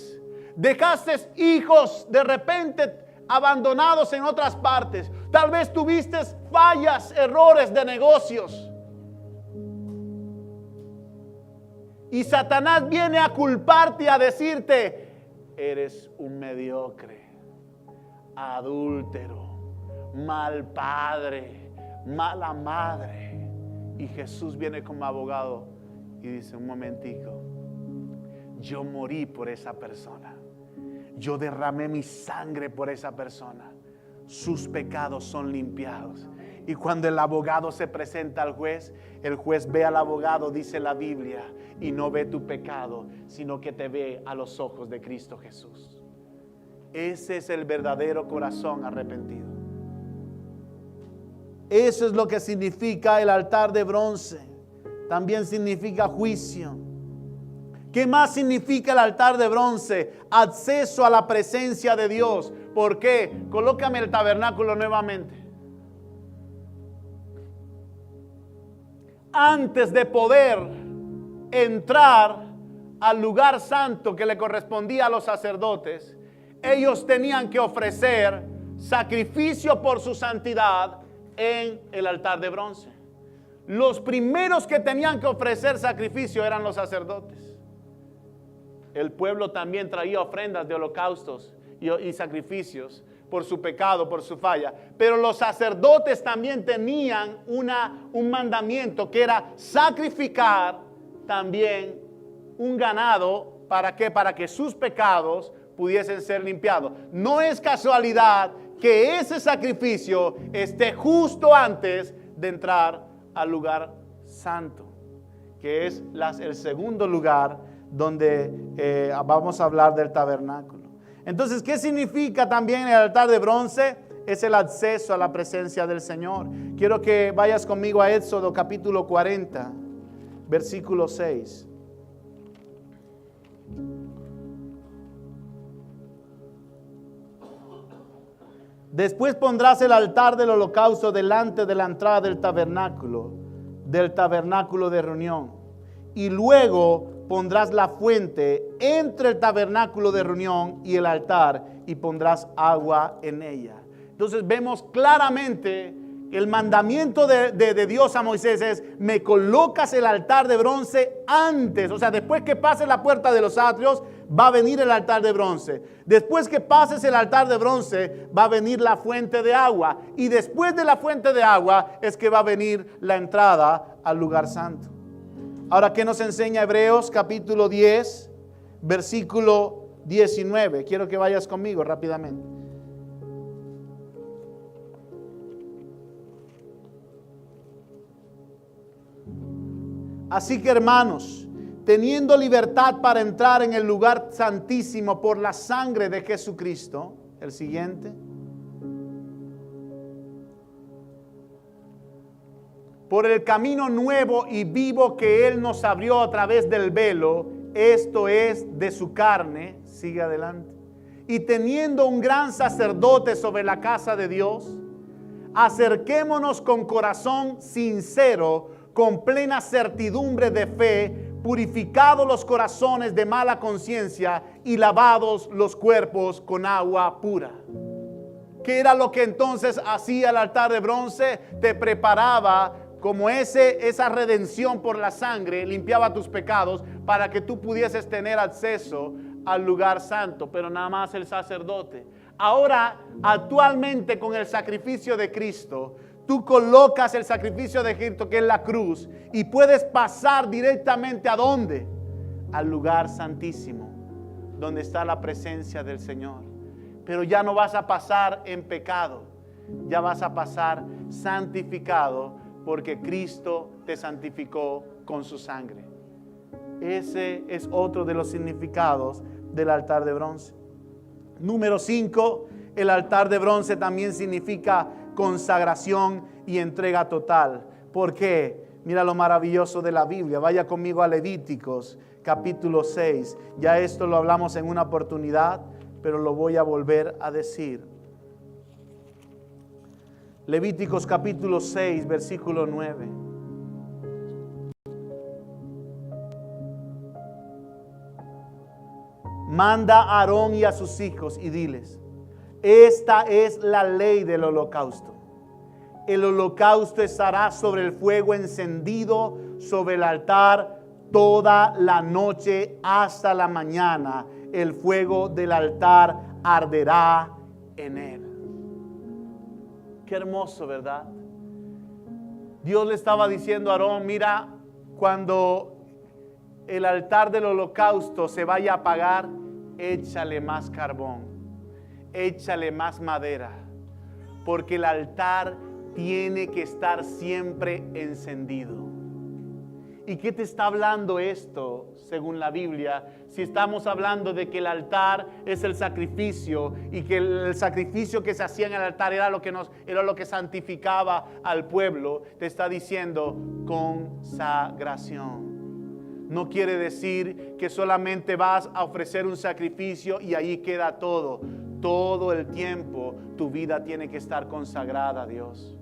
¿Dejaste hijos de repente abandonados en otras partes? Tal vez tuviste fallas, errores de negocios. Y Satanás viene a culparte y a decirte, eres un mediocre, adúltero, mal padre, mala madre. Y Jesús viene como abogado y dice, un momentico, yo morí por esa persona. Yo derramé mi sangre por esa persona. Sus pecados son limpiados. Y cuando el abogado se presenta al juez, el juez ve al abogado, dice la Biblia, y no ve tu pecado, sino que te ve a los ojos de Cristo Jesús. Ese es el verdadero corazón arrepentido. Eso es lo que significa el altar de bronce. También significa juicio. ¿Qué más significa el altar de bronce? Acceso a la presencia de Dios. ¿Por qué? Colócame el tabernáculo nuevamente. Antes de poder entrar al lugar santo que le correspondía a los sacerdotes, ellos tenían que ofrecer sacrificio por su santidad en el altar de bronce. Los primeros que tenían que ofrecer sacrificio eran los sacerdotes. El pueblo también traía ofrendas de holocaustos y sacrificios por su pecado, por su falla. Pero los sacerdotes también tenían un mandamiento que era sacrificar también un ganado. ¿Para qué? Para que sus pecados pudiesen ser limpiados. No es casualidad que ese sacrificio esté justo antes de entrar al lugar santo, que es el segundo lugar donde vamos a hablar del tabernáculo. Entonces, ¿qué significa también el altar de bronce? Es el acceso a la presencia del Señor. Quiero que vayas conmigo a Éxodo capítulo 40, versículo 6. Después pondrás el altar del holocausto delante de la entrada del tabernáculo de reunión. Y luego pondrás la fuente entre el tabernáculo de reunión y el altar y pondrás agua en ella. Entonces vemos claramente el mandamiento de Dios a Moisés es: me colocas el altar de bronce antes, o sea, después que pases la puerta de los atrios, va a venir el altar de bronce. Después que pases el altar de bronce, va a venir la fuente de agua. Y después de la fuente de agua es que va a venir la entrada al lugar santo. Ahora, ¿qué nos enseña Hebreos capítulo 10, versículo 19? Quiero que vayas conmigo rápidamente. Así que, hermanos, teniendo libertad para entrar en el lugar santísimo por la sangre de Jesucristo. El siguiente. Por el camino nuevo y vivo que Él nos abrió a través del velo, esto es de su carne. Sigue adelante. Y teniendo un gran sacerdote sobre la casa de Dios, acerquémonos con corazón sincero, con plena certidumbre de fe, purificados los corazones de mala conciencia y lavados los cuerpos con agua pura. ¿Qué era lo que entonces hacía el altar de bronce? Te preparaba como esa redención por la sangre, limpiaba tus pecados para que tú pudieses tener acceso al lugar santo, pero nada más el sacerdote. Ahora, actualmente con el sacrificio de Cristo, tú colocas el sacrificio de Cristo, que es la cruz, y puedes pasar directamente ¿a dónde? Al lugar santísimo, donde está la presencia del Señor. Pero ya no vas a pasar en pecado, ya vas a pasar santificado, porque Cristo te santificó con su sangre. Ese es otro de los significados del altar de bronce. Número 5, el altar de bronce también significa consagración y entrega total. ¿Por qué? Mira lo maravilloso de la Biblia. Vaya conmigo a Levíticos, capítulo 6. Ya esto lo hablamos en una oportunidad, pero lo voy a volver a decir. Levíticos capítulo 6, versículo 9. Manda a Aarón y a sus hijos y diles: esta es la ley del holocausto. El holocausto estará sobre el fuego encendido sobre el altar toda la noche hasta la mañana. El fuego del altar arderá en él. Qué hermoso, ¿verdad? Dios le estaba diciendo a Aarón: mira, cuando el altar del holocausto se vaya a apagar, échale más carbón, échale más madera, porque el altar tiene que estar siempre encendido. ¿Y qué te está hablando esto según la Biblia? Si estamos hablando de que el altar es el sacrificio y que el sacrificio que se hacía en el altar era lo que santificaba al pueblo, te está diciendo consagración. No quiere decir que solamente vas a ofrecer un sacrificio y ahí queda todo. Todo el tiempo tu vida tiene que estar consagrada a Dios.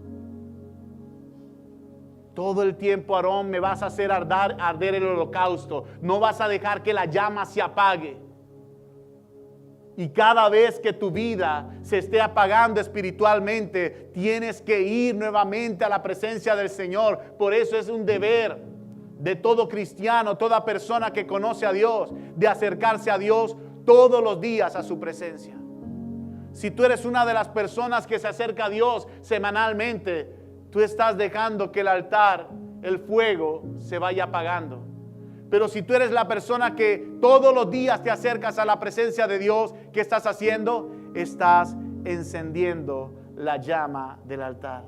Todo el tiempo, Aarón, me vas a hacer arder el holocausto. No vas a dejar que la llama se apague. Y cada vez que tu vida se esté apagando espiritualmente, tienes que ir nuevamente a la presencia del Señor. Por eso es un deber de todo cristiano, toda persona que conoce a Dios, de acercarse a Dios todos los días a su presencia. Si tú eres una de las personas que se acerca a Dios semanalmente, tú estás dejando que el altar, el fuego, se vaya apagando. Pero si tú eres la persona que todos los días te acercas a la presencia de Dios, ¿qué estás haciendo? Estás encendiendo la llama del altar.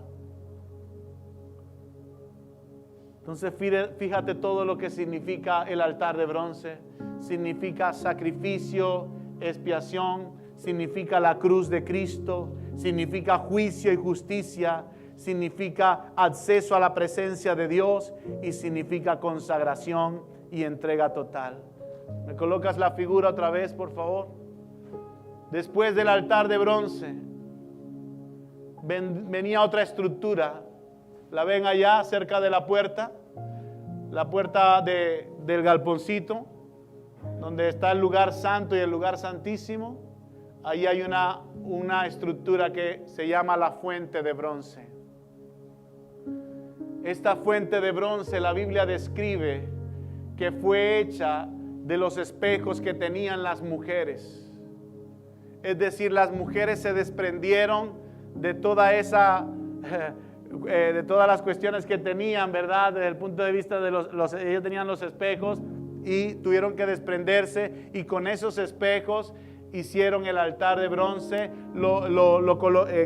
Entonces fíjate todo lo que significa el altar de bronce. Significa sacrificio, expiación, significa la cruz de Cristo, significa juicio y justicia, significa acceso a la presencia de Dios y significa consagración y entrega total. ¿Me colocas la figura otra vez, por favor? Después del altar de bronce venía otra estructura. ¿La ven allá cerca de la puerta? La puerta del galponcito, donde está el lugar santo y el lugar santísimo. Ahí hay una estructura que se llama la fuente de bronce. Esta fuente de bronce, la Biblia describe que fue hecha de los espejos que tenían las mujeres. Es decir, las mujeres se desprendieron de toda esa... de todas las cuestiones que tenían, ¿verdad? Desde el punto de vista de ellos tenían los espejos y tuvieron que desprenderse, y con esos espejos hicieron el altar de bronce,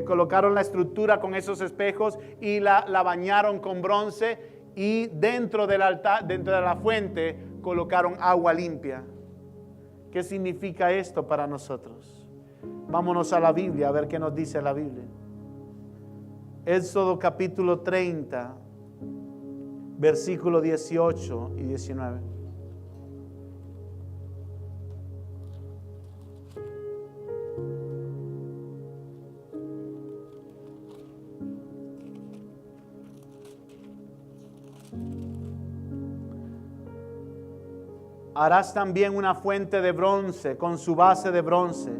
colocaron la estructura con esos espejos y la bañaron con bronce, y dentro del altar, dentro de la fuente, colocaron agua limpia. ¿Qué significa esto para nosotros? Vámonos a la Biblia a ver qué nos dice la Biblia. Éxodo capítulo 30, versículo 18 y 19. Harás también una fuente de bronce con su base de bronce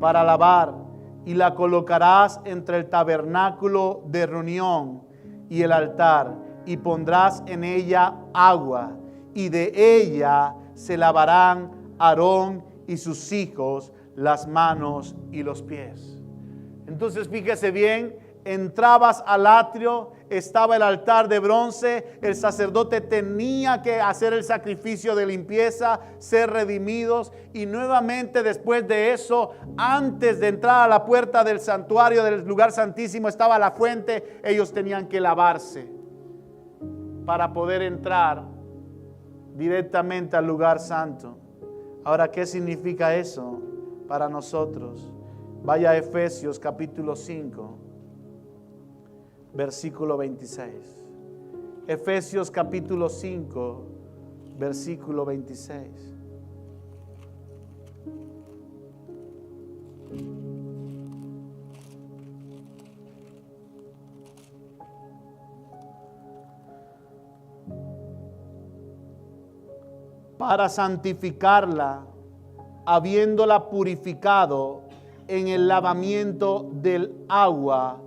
para lavar, y la colocarás entre el tabernáculo de reunión y el altar, y pondrás en ella agua, y de ella se lavarán Aarón y sus hijos las manos y los pies. Entonces fíjese bien, entrabas al atrio, estaba el altar de bronce, el sacerdote tenía que hacer el sacrificio de limpieza, ser redimidos, y nuevamente después de eso, antes de entrar a la puerta del santuario, del lugar santísimo, estaba la fuente. Ellos tenían que lavarse para poder entrar directamente al lugar santo. Ahora, ¿qué significa eso? para nosotros. Vaya a Efesios capítulo 5, versículo 26. Efesios capítulo 5, versículo 26. Para santificarla, habiéndola purificado en el lavamiento del agua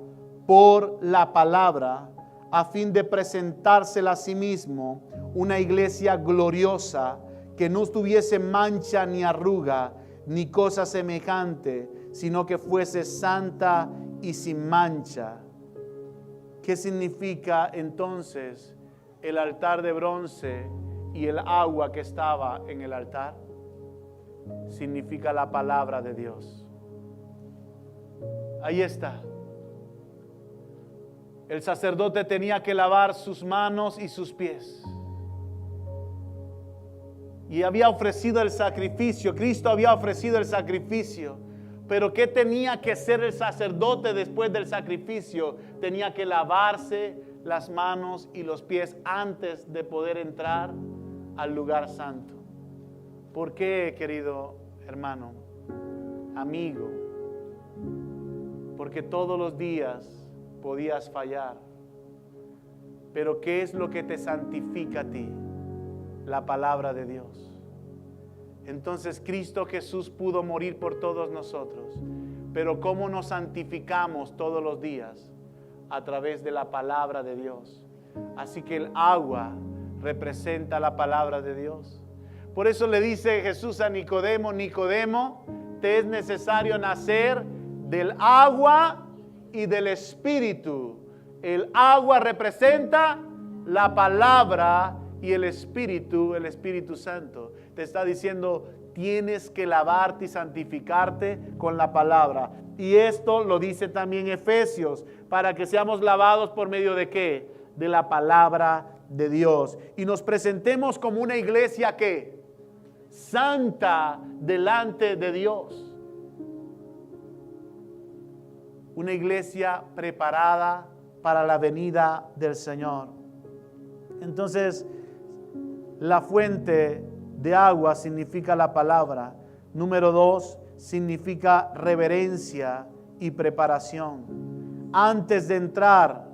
por la palabra, a fin de presentársela a sí mismo una iglesia gloriosa, que no tuviese mancha ni arruga, ni cosa semejante, sino que fuese santa y sin mancha. ¿Qué significa entonces el altar de bronce y el agua que estaba en el altar? Significa la palabra de Dios. Ahí está. El sacerdote tenía que lavar sus manos y sus pies. Y había ofrecido el sacrificio. Cristo había ofrecido el sacrificio. Pero ¿qué tenía que hacer el sacerdote después del sacrificio? Tenía que lavarse las manos y los pies antes de poder entrar al lugar santo. ¿Por qué, querido hermano, amigo? Porque todos los días podías fallar. Pero ¿qué es lo que te santifica a ti? La palabra de Dios. Entonces Cristo Jesús pudo morir por todos nosotros. Pero ¿cómo nos santificamos todos los días? A través de la palabra de Dios. Así que el agua representa la palabra de Dios. Por eso le dice Jesús a Nicodemo: Nicodemo, te es necesario nacer del agua y del Espíritu. El agua representa la palabra y el Espíritu Santo. Te está diciendo, tienes que lavarte y santificarte con la palabra. Y esto lo dice también Efesios, para que seamos lavados por medio de ¿qué? De la palabra de Dios. Y nos presentemos como una iglesia que santa delante de Dios. Una iglesia preparada para la venida del Señor. Entonces, la fuente de agua significa la palabra. Número 2, significa reverencia y preparación. Antes de entrar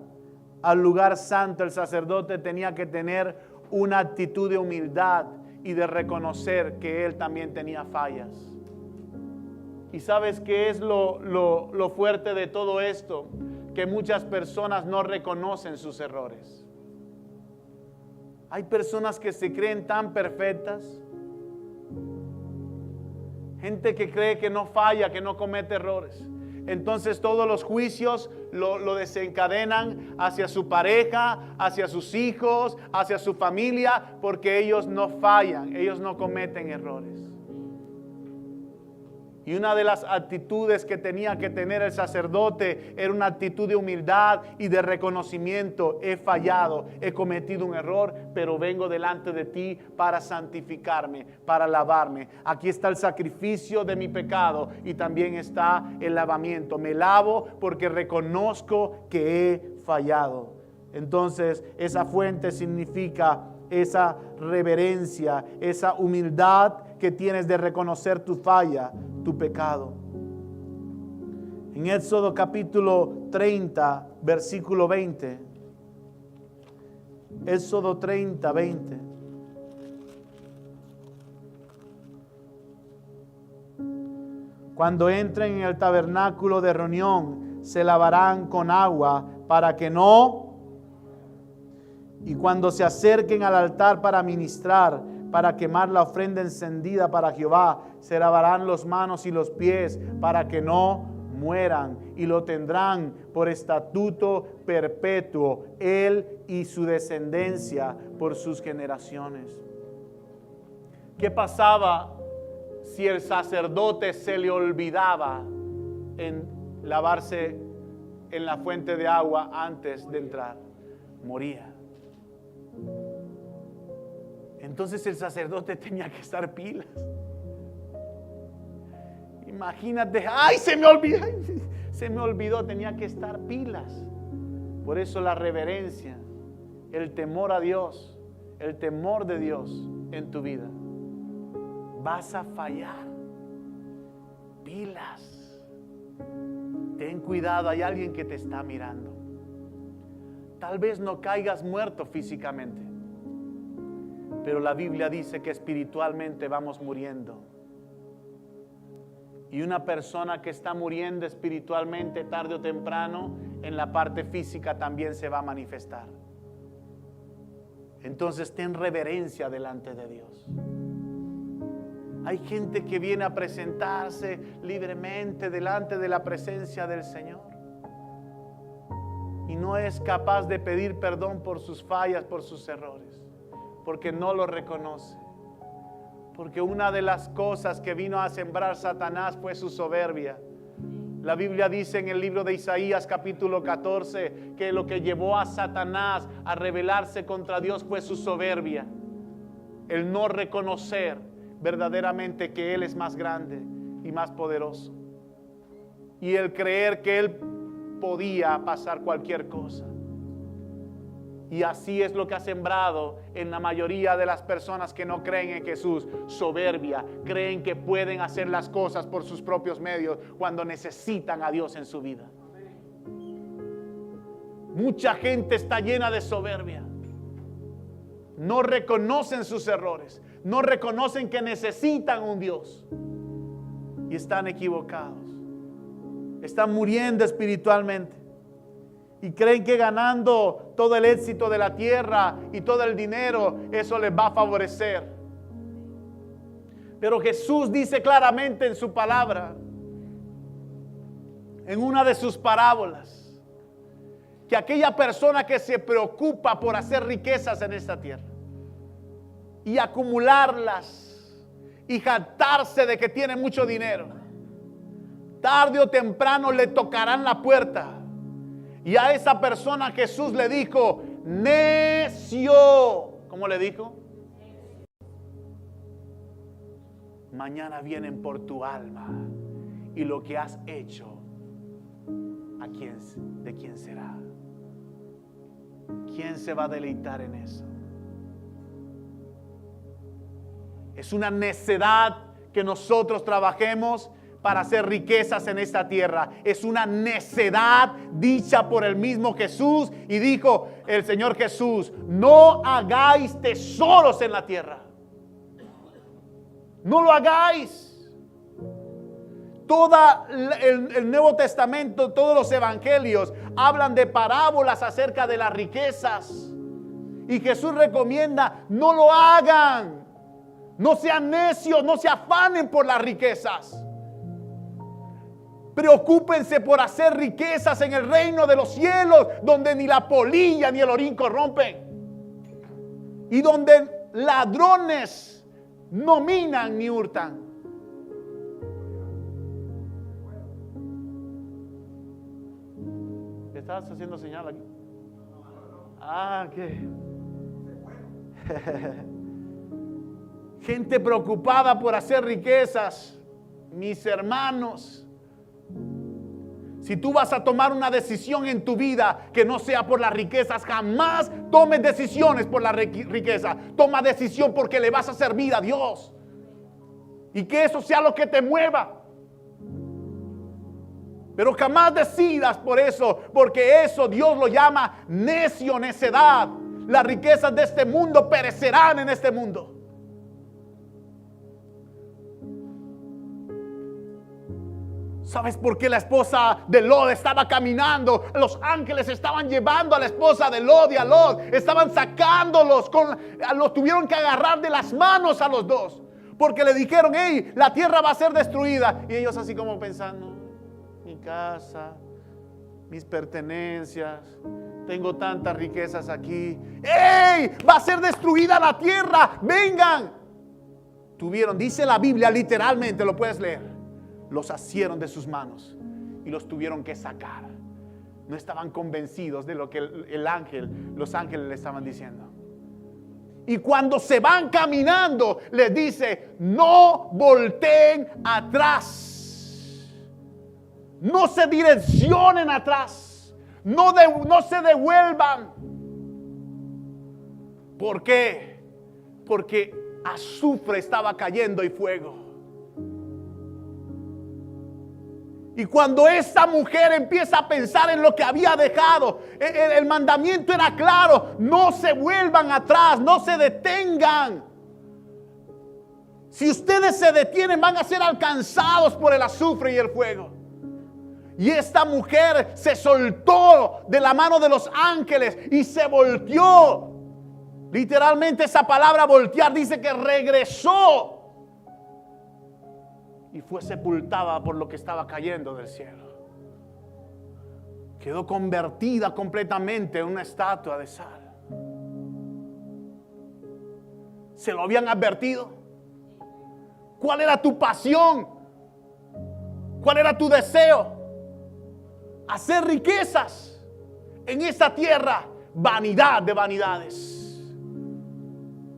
al lugar santo, el sacerdote tenía que tener una actitud de humildad y de reconocer que él también tenía fallas. ¿Y sabes qué es lo fuerte de todo esto? Que muchas personas no reconocen sus errores. Hay personas que se creen tan perfectas. Gente que cree que no falla, que no comete errores. Entonces todos los juicios lo desencadenan hacia su pareja, hacia sus hijos, hacia su familia, porque ellos no fallan, ellos no cometen errores. Y una de las actitudes que tenía que tener el sacerdote era una actitud de humildad y de reconocimiento. He fallado, he cometido un error, pero vengo delante de ti para santificarme, para lavarme. Aquí está el sacrificio de mi pecado y también está el lavamiento. Me lavo porque reconozco que he fallado. Entonces, esa fuente significa esa reverencia, esa humildad que tienes de reconocer tu falla, tu pecado. En Éxodo capítulo 30, versículo 20. Éxodo 30, 20. Cuando entren en el tabernáculo de reunión, se lavarán con agua para que no... Y cuando se acerquen al altar para ministrar, para quemar la ofrenda encendida para Jehová, se lavarán las manos y los pies para que no mueran, y lo tendrán por estatuto perpetuo, él y su descendencia por sus generaciones. ¿Qué pasaba si el sacerdote se le olvidaba en lavarse en la fuente de agua antes de entrar? Moría. Entonces el sacerdote tenía que estar pilas. Imagínate, ¡ay, se me olvidó, tenía que estar pilas! Por eso la reverencia, el temor a Dios, el temor de Dios en tu vida. Vas a fallar. Pilas. Ten cuidado, hay alguien que te está mirando. Tal vez no caigas muerto físicamente, pero la Biblia dice que espiritualmente vamos muriendo. Y una persona que está muriendo espiritualmente, tarde o temprano, en la parte física también se va a manifestar. Entonces ten reverencia delante de Dios. Hay gente que viene a presentarse libremente delante de la presencia del Señor y no es capaz de pedir perdón por sus fallas, por sus errores, porque no lo reconoce. Porque una de las cosas que vino a sembrar Satanás fue su soberbia. La Biblia dice en el libro de Isaías capítulo 14 que lo que llevó a Satanás a rebelarse contra Dios fue su soberbia. El no reconocer verdaderamente que Él es más grande y más poderoso. Y el creer que Él podía pasar cualquier cosa. Y así es lo que ha sembrado en la mayoría de las personas que no creen en Jesús: soberbia. Creen que pueden hacer las cosas por sus propios medios cuando necesitan a Dios en su vida. Mucha gente está llena de soberbia. No reconocen sus errores. No reconocen que necesitan un Dios. Y están equivocados. Están muriendo espiritualmente. Y creen que ganando todo el éxito de la tierra y todo el dinero, eso les va a favorecer. Pero Jesús dice claramente en su palabra, en una de sus parábolas, que aquella persona que se preocupa por hacer riquezas en esta tierra y acumularlas y jactarse de que tiene mucho dinero, tarde o temprano le tocarán la puerta. Y a esa persona Jesús le dijo: necio. ¿Cómo le dijo? Mañana vienen por tu alma y lo que has hecho, ¿de quién será? ¿Quién se va a deleitar en eso? Es una necedad que nosotros trabajemos para hacer riquezas en esta tierra. Es una necedad dicha por el mismo Jesús. Y dijo el Señor Jesús: no hagáis tesoros en la tierra. No lo hagáis. Todo el Nuevo Testamento, todos los evangelios hablan de parábolas acerca de las riquezas. Y Jesús recomienda: no lo hagan. No sean necios, no se afanen por las riquezas. Preocúpense por hacer riquezas en el reino de los cielos, donde ni la polilla ni el orín corrompen, y donde ladrones no minan ni hurtan. ¿Qué estás haciendo señal aquí? ¿Qué? Gente preocupada por hacer riquezas. Mis hermanos, si tú vas a tomar una decisión en tu vida que no sea por las riquezas, jamás tomes decisiones por la riqueza. Toma decisión porque le vas a servir a Dios. Y que eso sea lo que te mueva. Pero jamás decidas por eso, porque eso Dios lo llama necio, necedad. Las riquezas de este mundo perecerán en este mundo. ¿Sabes por qué la esposa de Lot estaba caminando? Los ángeles estaban llevando a la esposa de Lot y a Lot. Estaban sacándolos. Los tuvieron que agarrar de las manos a los dos. Porque le dijeron: hey, la tierra va a ser destruida. Y ellos así como pensando: mi casa, mis pertenencias, tengo tantas riquezas aquí. ¡Hey! Va a ser destruida la tierra. Vengan. Dice la Biblia literalmente, lo puedes leer. Los asieron de sus manos y los tuvieron que sacar. No estaban convencidos de lo que los ángeles le estaban diciendo. Y cuando se van caminando, les dice: no volteen atrás. No se direccionen atrás. No se devuelvan. ¿Por qué? Porque azufre estaba cayendo y fuego. Y cuando esta mujer empieza a pensar en lo que había dejado, el mandamiento era claro: no se vuelvan atrás, no se detengan. Si ustedes se detienen, van a ser alcanzados por el azufre y el fuego. Y esta mujer se soltó de la mano de los ángeles y se volteó. Literalmente esa palabra voltear dice que regresó. Y fue sepultada por lo que estaba cayendo del cielo. Quedó convertida completamente en una estatua de sal. ¿Se lo habían advertido? ¿Cuál era tu pasión? ¿Cuál era tu deseo? Hacer riquezas en esta tierra. Vanidad de vanidades.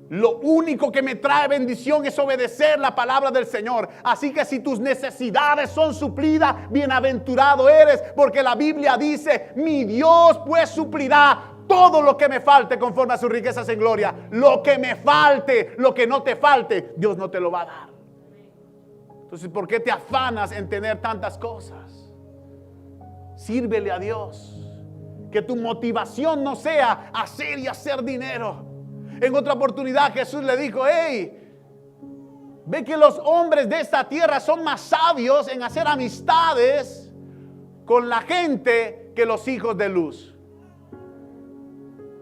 Lo único que me trae bendición es obedecer la palabra del Señor. Así que si tus necesidades son suplidas, bienaventurado eres, porque la Biblia dice: mi Dios pues suplirá todo lo que me falte conforme a sus riquezas en gloria. Lo que me falte, lo que no te falte, Dios no te lo va a dar. Entonces, ¿por qué te afanas en tener tantas cosas? Sírvele a Dios. Que tu motivación no sea hacer y hacer dinero. En otra oportunidad Jesús le dijo: hey, ve que los hombres de esta tierra son más sabios en hacer amistades con la gente que los hijos de luz.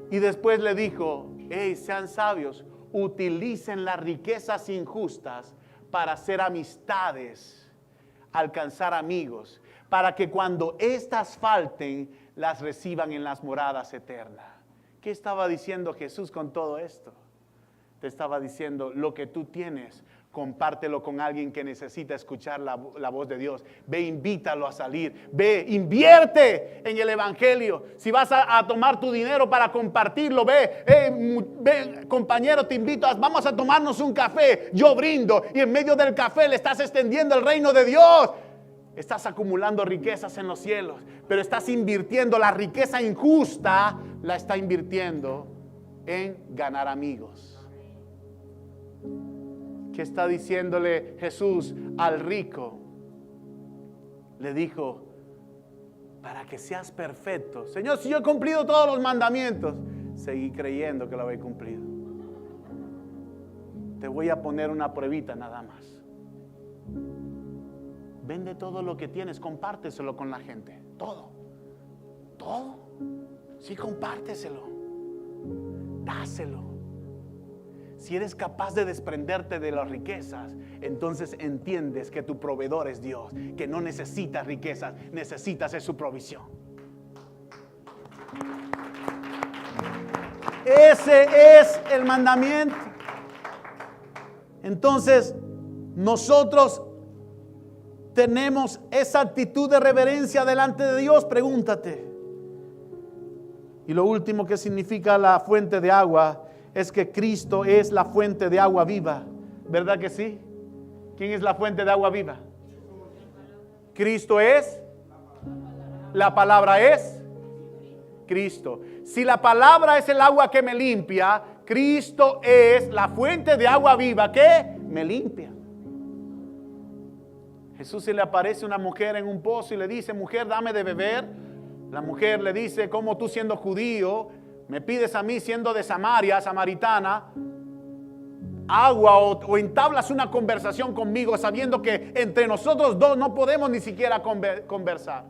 Y después le dijo: hey, sean sabios, utilicen las riquezas injustas para hacer amistades, alcanzar amigos, para que cuando éstas falten, las reciban en las moradas eternas. ¿Qué estaba diciendo Jesús con todo esto? Te estaba diciendo: lo que tú tienes, compártelo con alguien que necesita escuchar la voz de Dios. Ve, invítalo a salir. Ve, invierte en el evangelio. Si vas a tomar tu dinero para compartirlo, ve, compañero, te invito, vamos a tomarnos un café. Yo brindo, y en medio del café le estás extendiendo el reino de Dios. Estás acumulando riquezas en los cielos, pero estás invirtiendo la riqueza injusta, la está invirtiendo en ganar amigos. ¿Qué está diciéndole Jesús al rico? Le dijo: para que seas perfecto. Señor, si yo he cumplido todos los mandamientos, seguí creyendo que lo había cumplido. Te voy a poner una pruebita nada más. Vende todo lo que tienes, compárteselo con la gente. Todo. Sí, compárteselo. Dáselo. Si eres capaz de desprenderte de las riquezas, entonces entiendes que tu proveedor es Dios, que no necesitas riquezas, necesitas es su provisión. Ese es el mandamiento. Entonces, nosotros tenemos esa actitud de reverencia delante de Dios. Pregúntate. Y lo último que significa la fuente de agua es que Cristo es la fuente de agua viva. ¿Verdad que sí? ¿Quién es la fuente de agua viva? Cristo es. La palabra es Cristo. Si la palabra es el agua que me limpia, Cristo es la fuente de agua viva que me limpia. Jesús se le aparece a una mujer en un pozo y le dice: mujer, dame de beber. La mujer le dice: ¿cómo tú, siendo judío, me pides a mí, siendo de Samaria, samaritana, agua, o entablas una conversación conmigo sabiendo que entre nosotros dos no podemos ni siquiera conversar?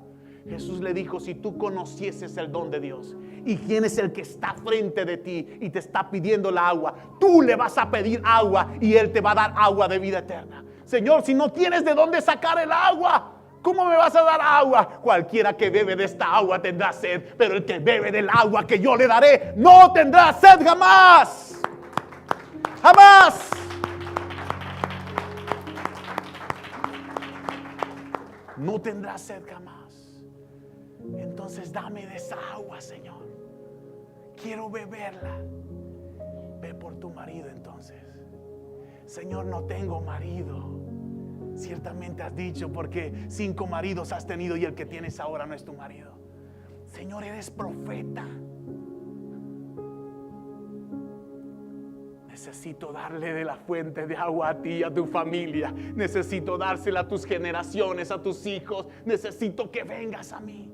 Jesús le dijo: si tú conocieses el don de Dios y quién es el que está frente de ti y te está pidiendo la agua, tú le vas a pedir agua y Él te va a dar agua de vida eterna. Señor, si no tienes de dónde sacar el agua, ¿cómo me vas a dar agua? Cualquiera que bebe de esta agua tendrá sed, pero el que bebe del agua que yo le daré no tendrá sed jamás. Jamás. No tendrá sed jamás. Entonces dame de esa agua, Señor. Quiero beberla. Ve por tu marido entonces. Señor, no tengo marido. Ciertamente has dicho, porque 5 maridos has tenido y el que tienes ahora no es tu marido. Señor, eres profeta. Necesito darle de la fuente de agua a ti y a tu familia. Necesito dársela a tus generaciones, a tus hijos. Necesito que vengas a mí.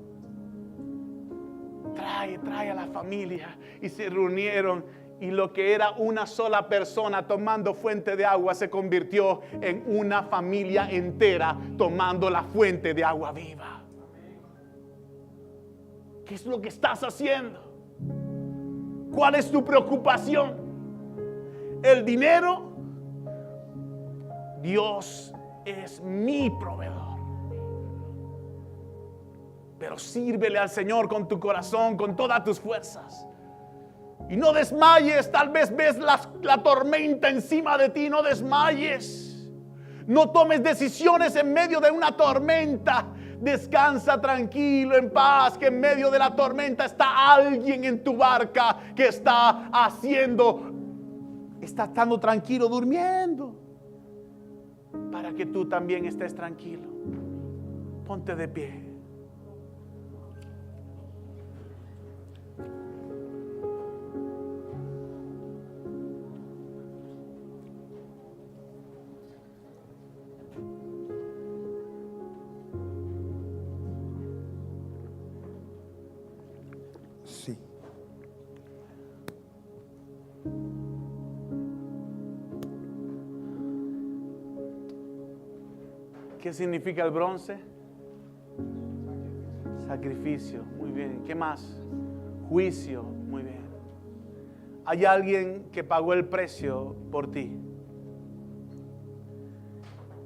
Trae a la familia. Y se reunieron. Y lo que era una sola persona tomando fuente de agua se convirtió en una familia entera tomando la fuente de agua viva. ¿Qué es lo que estás haciendo? ¿Cuál es tu preocupación? ¿El dinero? Dios es mi proveedor. Pero sírvele al Señor con tu corazón, con todas tus fuerzas. Y no desmayes. Tal vez ves la tormenta encima de ti. No desmayes. No tomes decisiones en medio de una tormenta. Descansa tranquilo, en paz, que en medio de la tormenta está alguien en tu barca que está estando tranquilo, durmiendo, para que tú también estés tranquilo. Ponte de pie. Sí. ¿Qué significa el bronce? Sacrificio. Muy bien. ¿Qué más? Juicio. Muy bien. Hay alguien que pagó el precio por ti.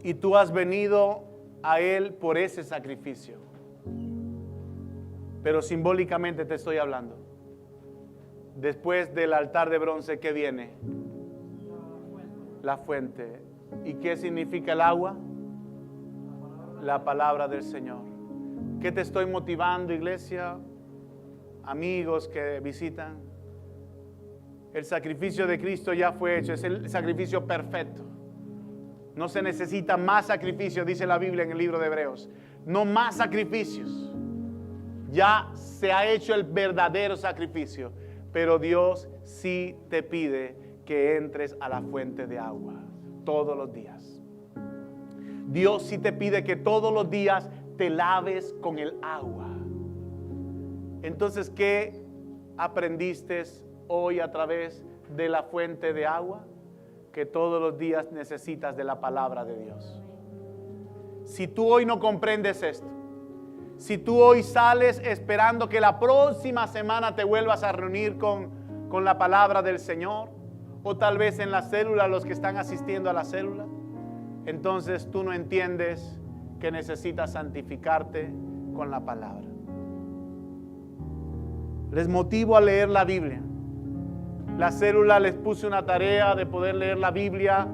Y tú has venido a Él por ese sacrificio. Pero simbólicamente te estoy hablando. Después del altar de bronce, ¿qué viene? La fuente. ¿Y qué significa el agua? La palabra del Señor. ¿Qué te estoy motivando, iglesia? Amigos que visitan. El sacrificio de Cristo ya fue hecho. Es el sacrificio perfecto. No se necesita más sacrificio, dice la Biblia en el libro de Hebreos. No más sacrificios. Ya se ha hecho el verdadero sacrificio. Pero Dios sí te pide que entres a la fuente de agua todos los días. Dios sí te pide que todos los días te laves con el agua. Entonces, ¿qué aprendiste hoy a través de la fuente de agua? Que todos los días necesitas de la palabra de Dios. Si tú hoy no comprendes esto, si tú hoy sales esperando que la próxima semana te vuelvas a reunir con la palabra del Señor, o tal vez en la célula, los que están asistiendo a la célula, entonces tú no entiendes que necesitas santificarte con la palabra. Les motivo a leer la Biblia. La célula les puse una tarea de poder leer la Biblia,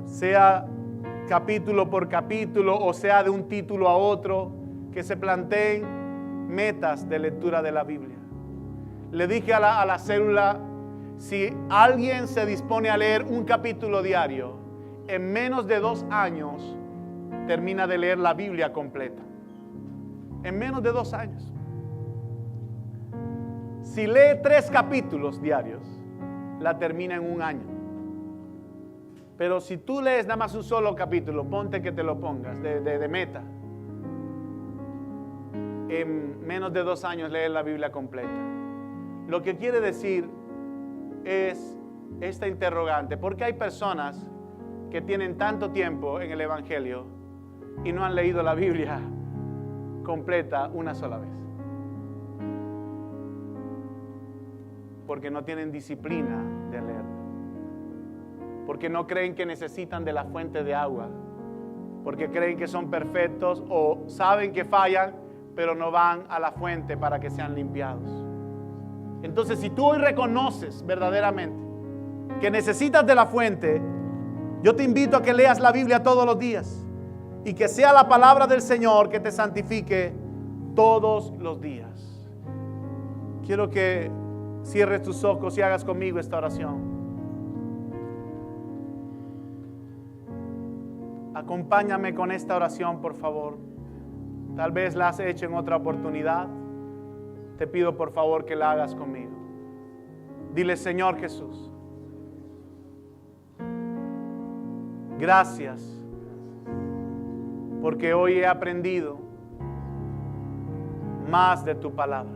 sea capítulo por capítulo o sea de un título a otro, que se planteen metas de lectura de la Biblia. Le dije a la célula, si alguien se dispone a leer un capítulo diario, en menos de 2 años termina de leer la Biblia completa. En menos de 2 años. Si lee 3 capítulos diarios, la termina en 1 año. Pero si tú lees nada más un solo capítulo, ponte que te lo pongas de meta. En menos de 2 años lees la Biblia completa. Lo que quiere decir es esta interrogante. ¿Por qué hay personas que tienen tanto tiempo en el Evangelio y no han leído la Biblia completa una sola vez? Porque no tienen disciplina de leerla. Porque no creen que necesitan de la fuente de agua. Porque creen que son perfectos o saben que fallan, pero no van a la fuente para que sean limpiados. Entonces, si tú hoy reconoces verdaderamente que necesitas de la fuente, yo te invito a que leas la Biblia todos los días y que sea la palabra del Señor que te santifique todos los días. Quiero que cierres tus ojos y hagas conmigo esta oración. Acompáñame con esta oración, por favor. Tal vez la has hecho en otra oportunidad. Te pido por favor que la hagas conmigo. Dile: Señor Jesús, gracias porque hoy he aprendido más de tu palabra.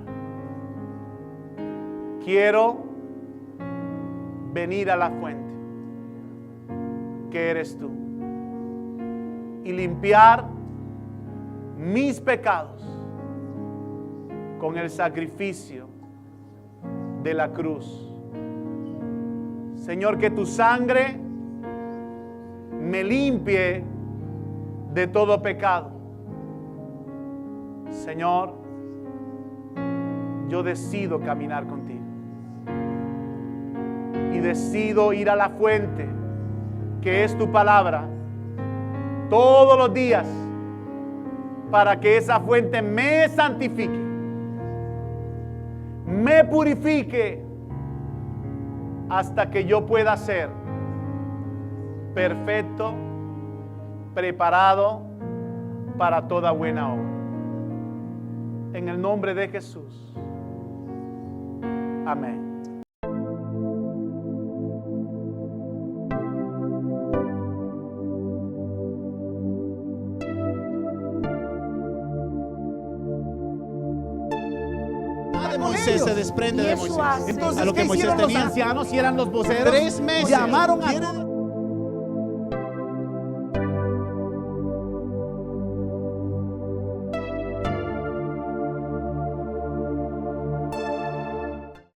Quiero venir a la fuente que eres tú y limpiar mis pecados con el sacrificio de la cruz. Señor, que tu sangre me limpie de todo pecado. Señor, yo decido caminar contigo y decido ir a la fuente que es tu palabra todos los días, para que esa fuente me santifique, me purifique, hasta que yo pueda ser perfecto, preparado para toda buena obra. En el nombre de Jesús. Amén. Moisés se desprende de Moisés. Entonces, A lo que ¿qué Moisés hicieron los tenía ancianos y eran los voceros? 3 meses. Llamaron a Quiere-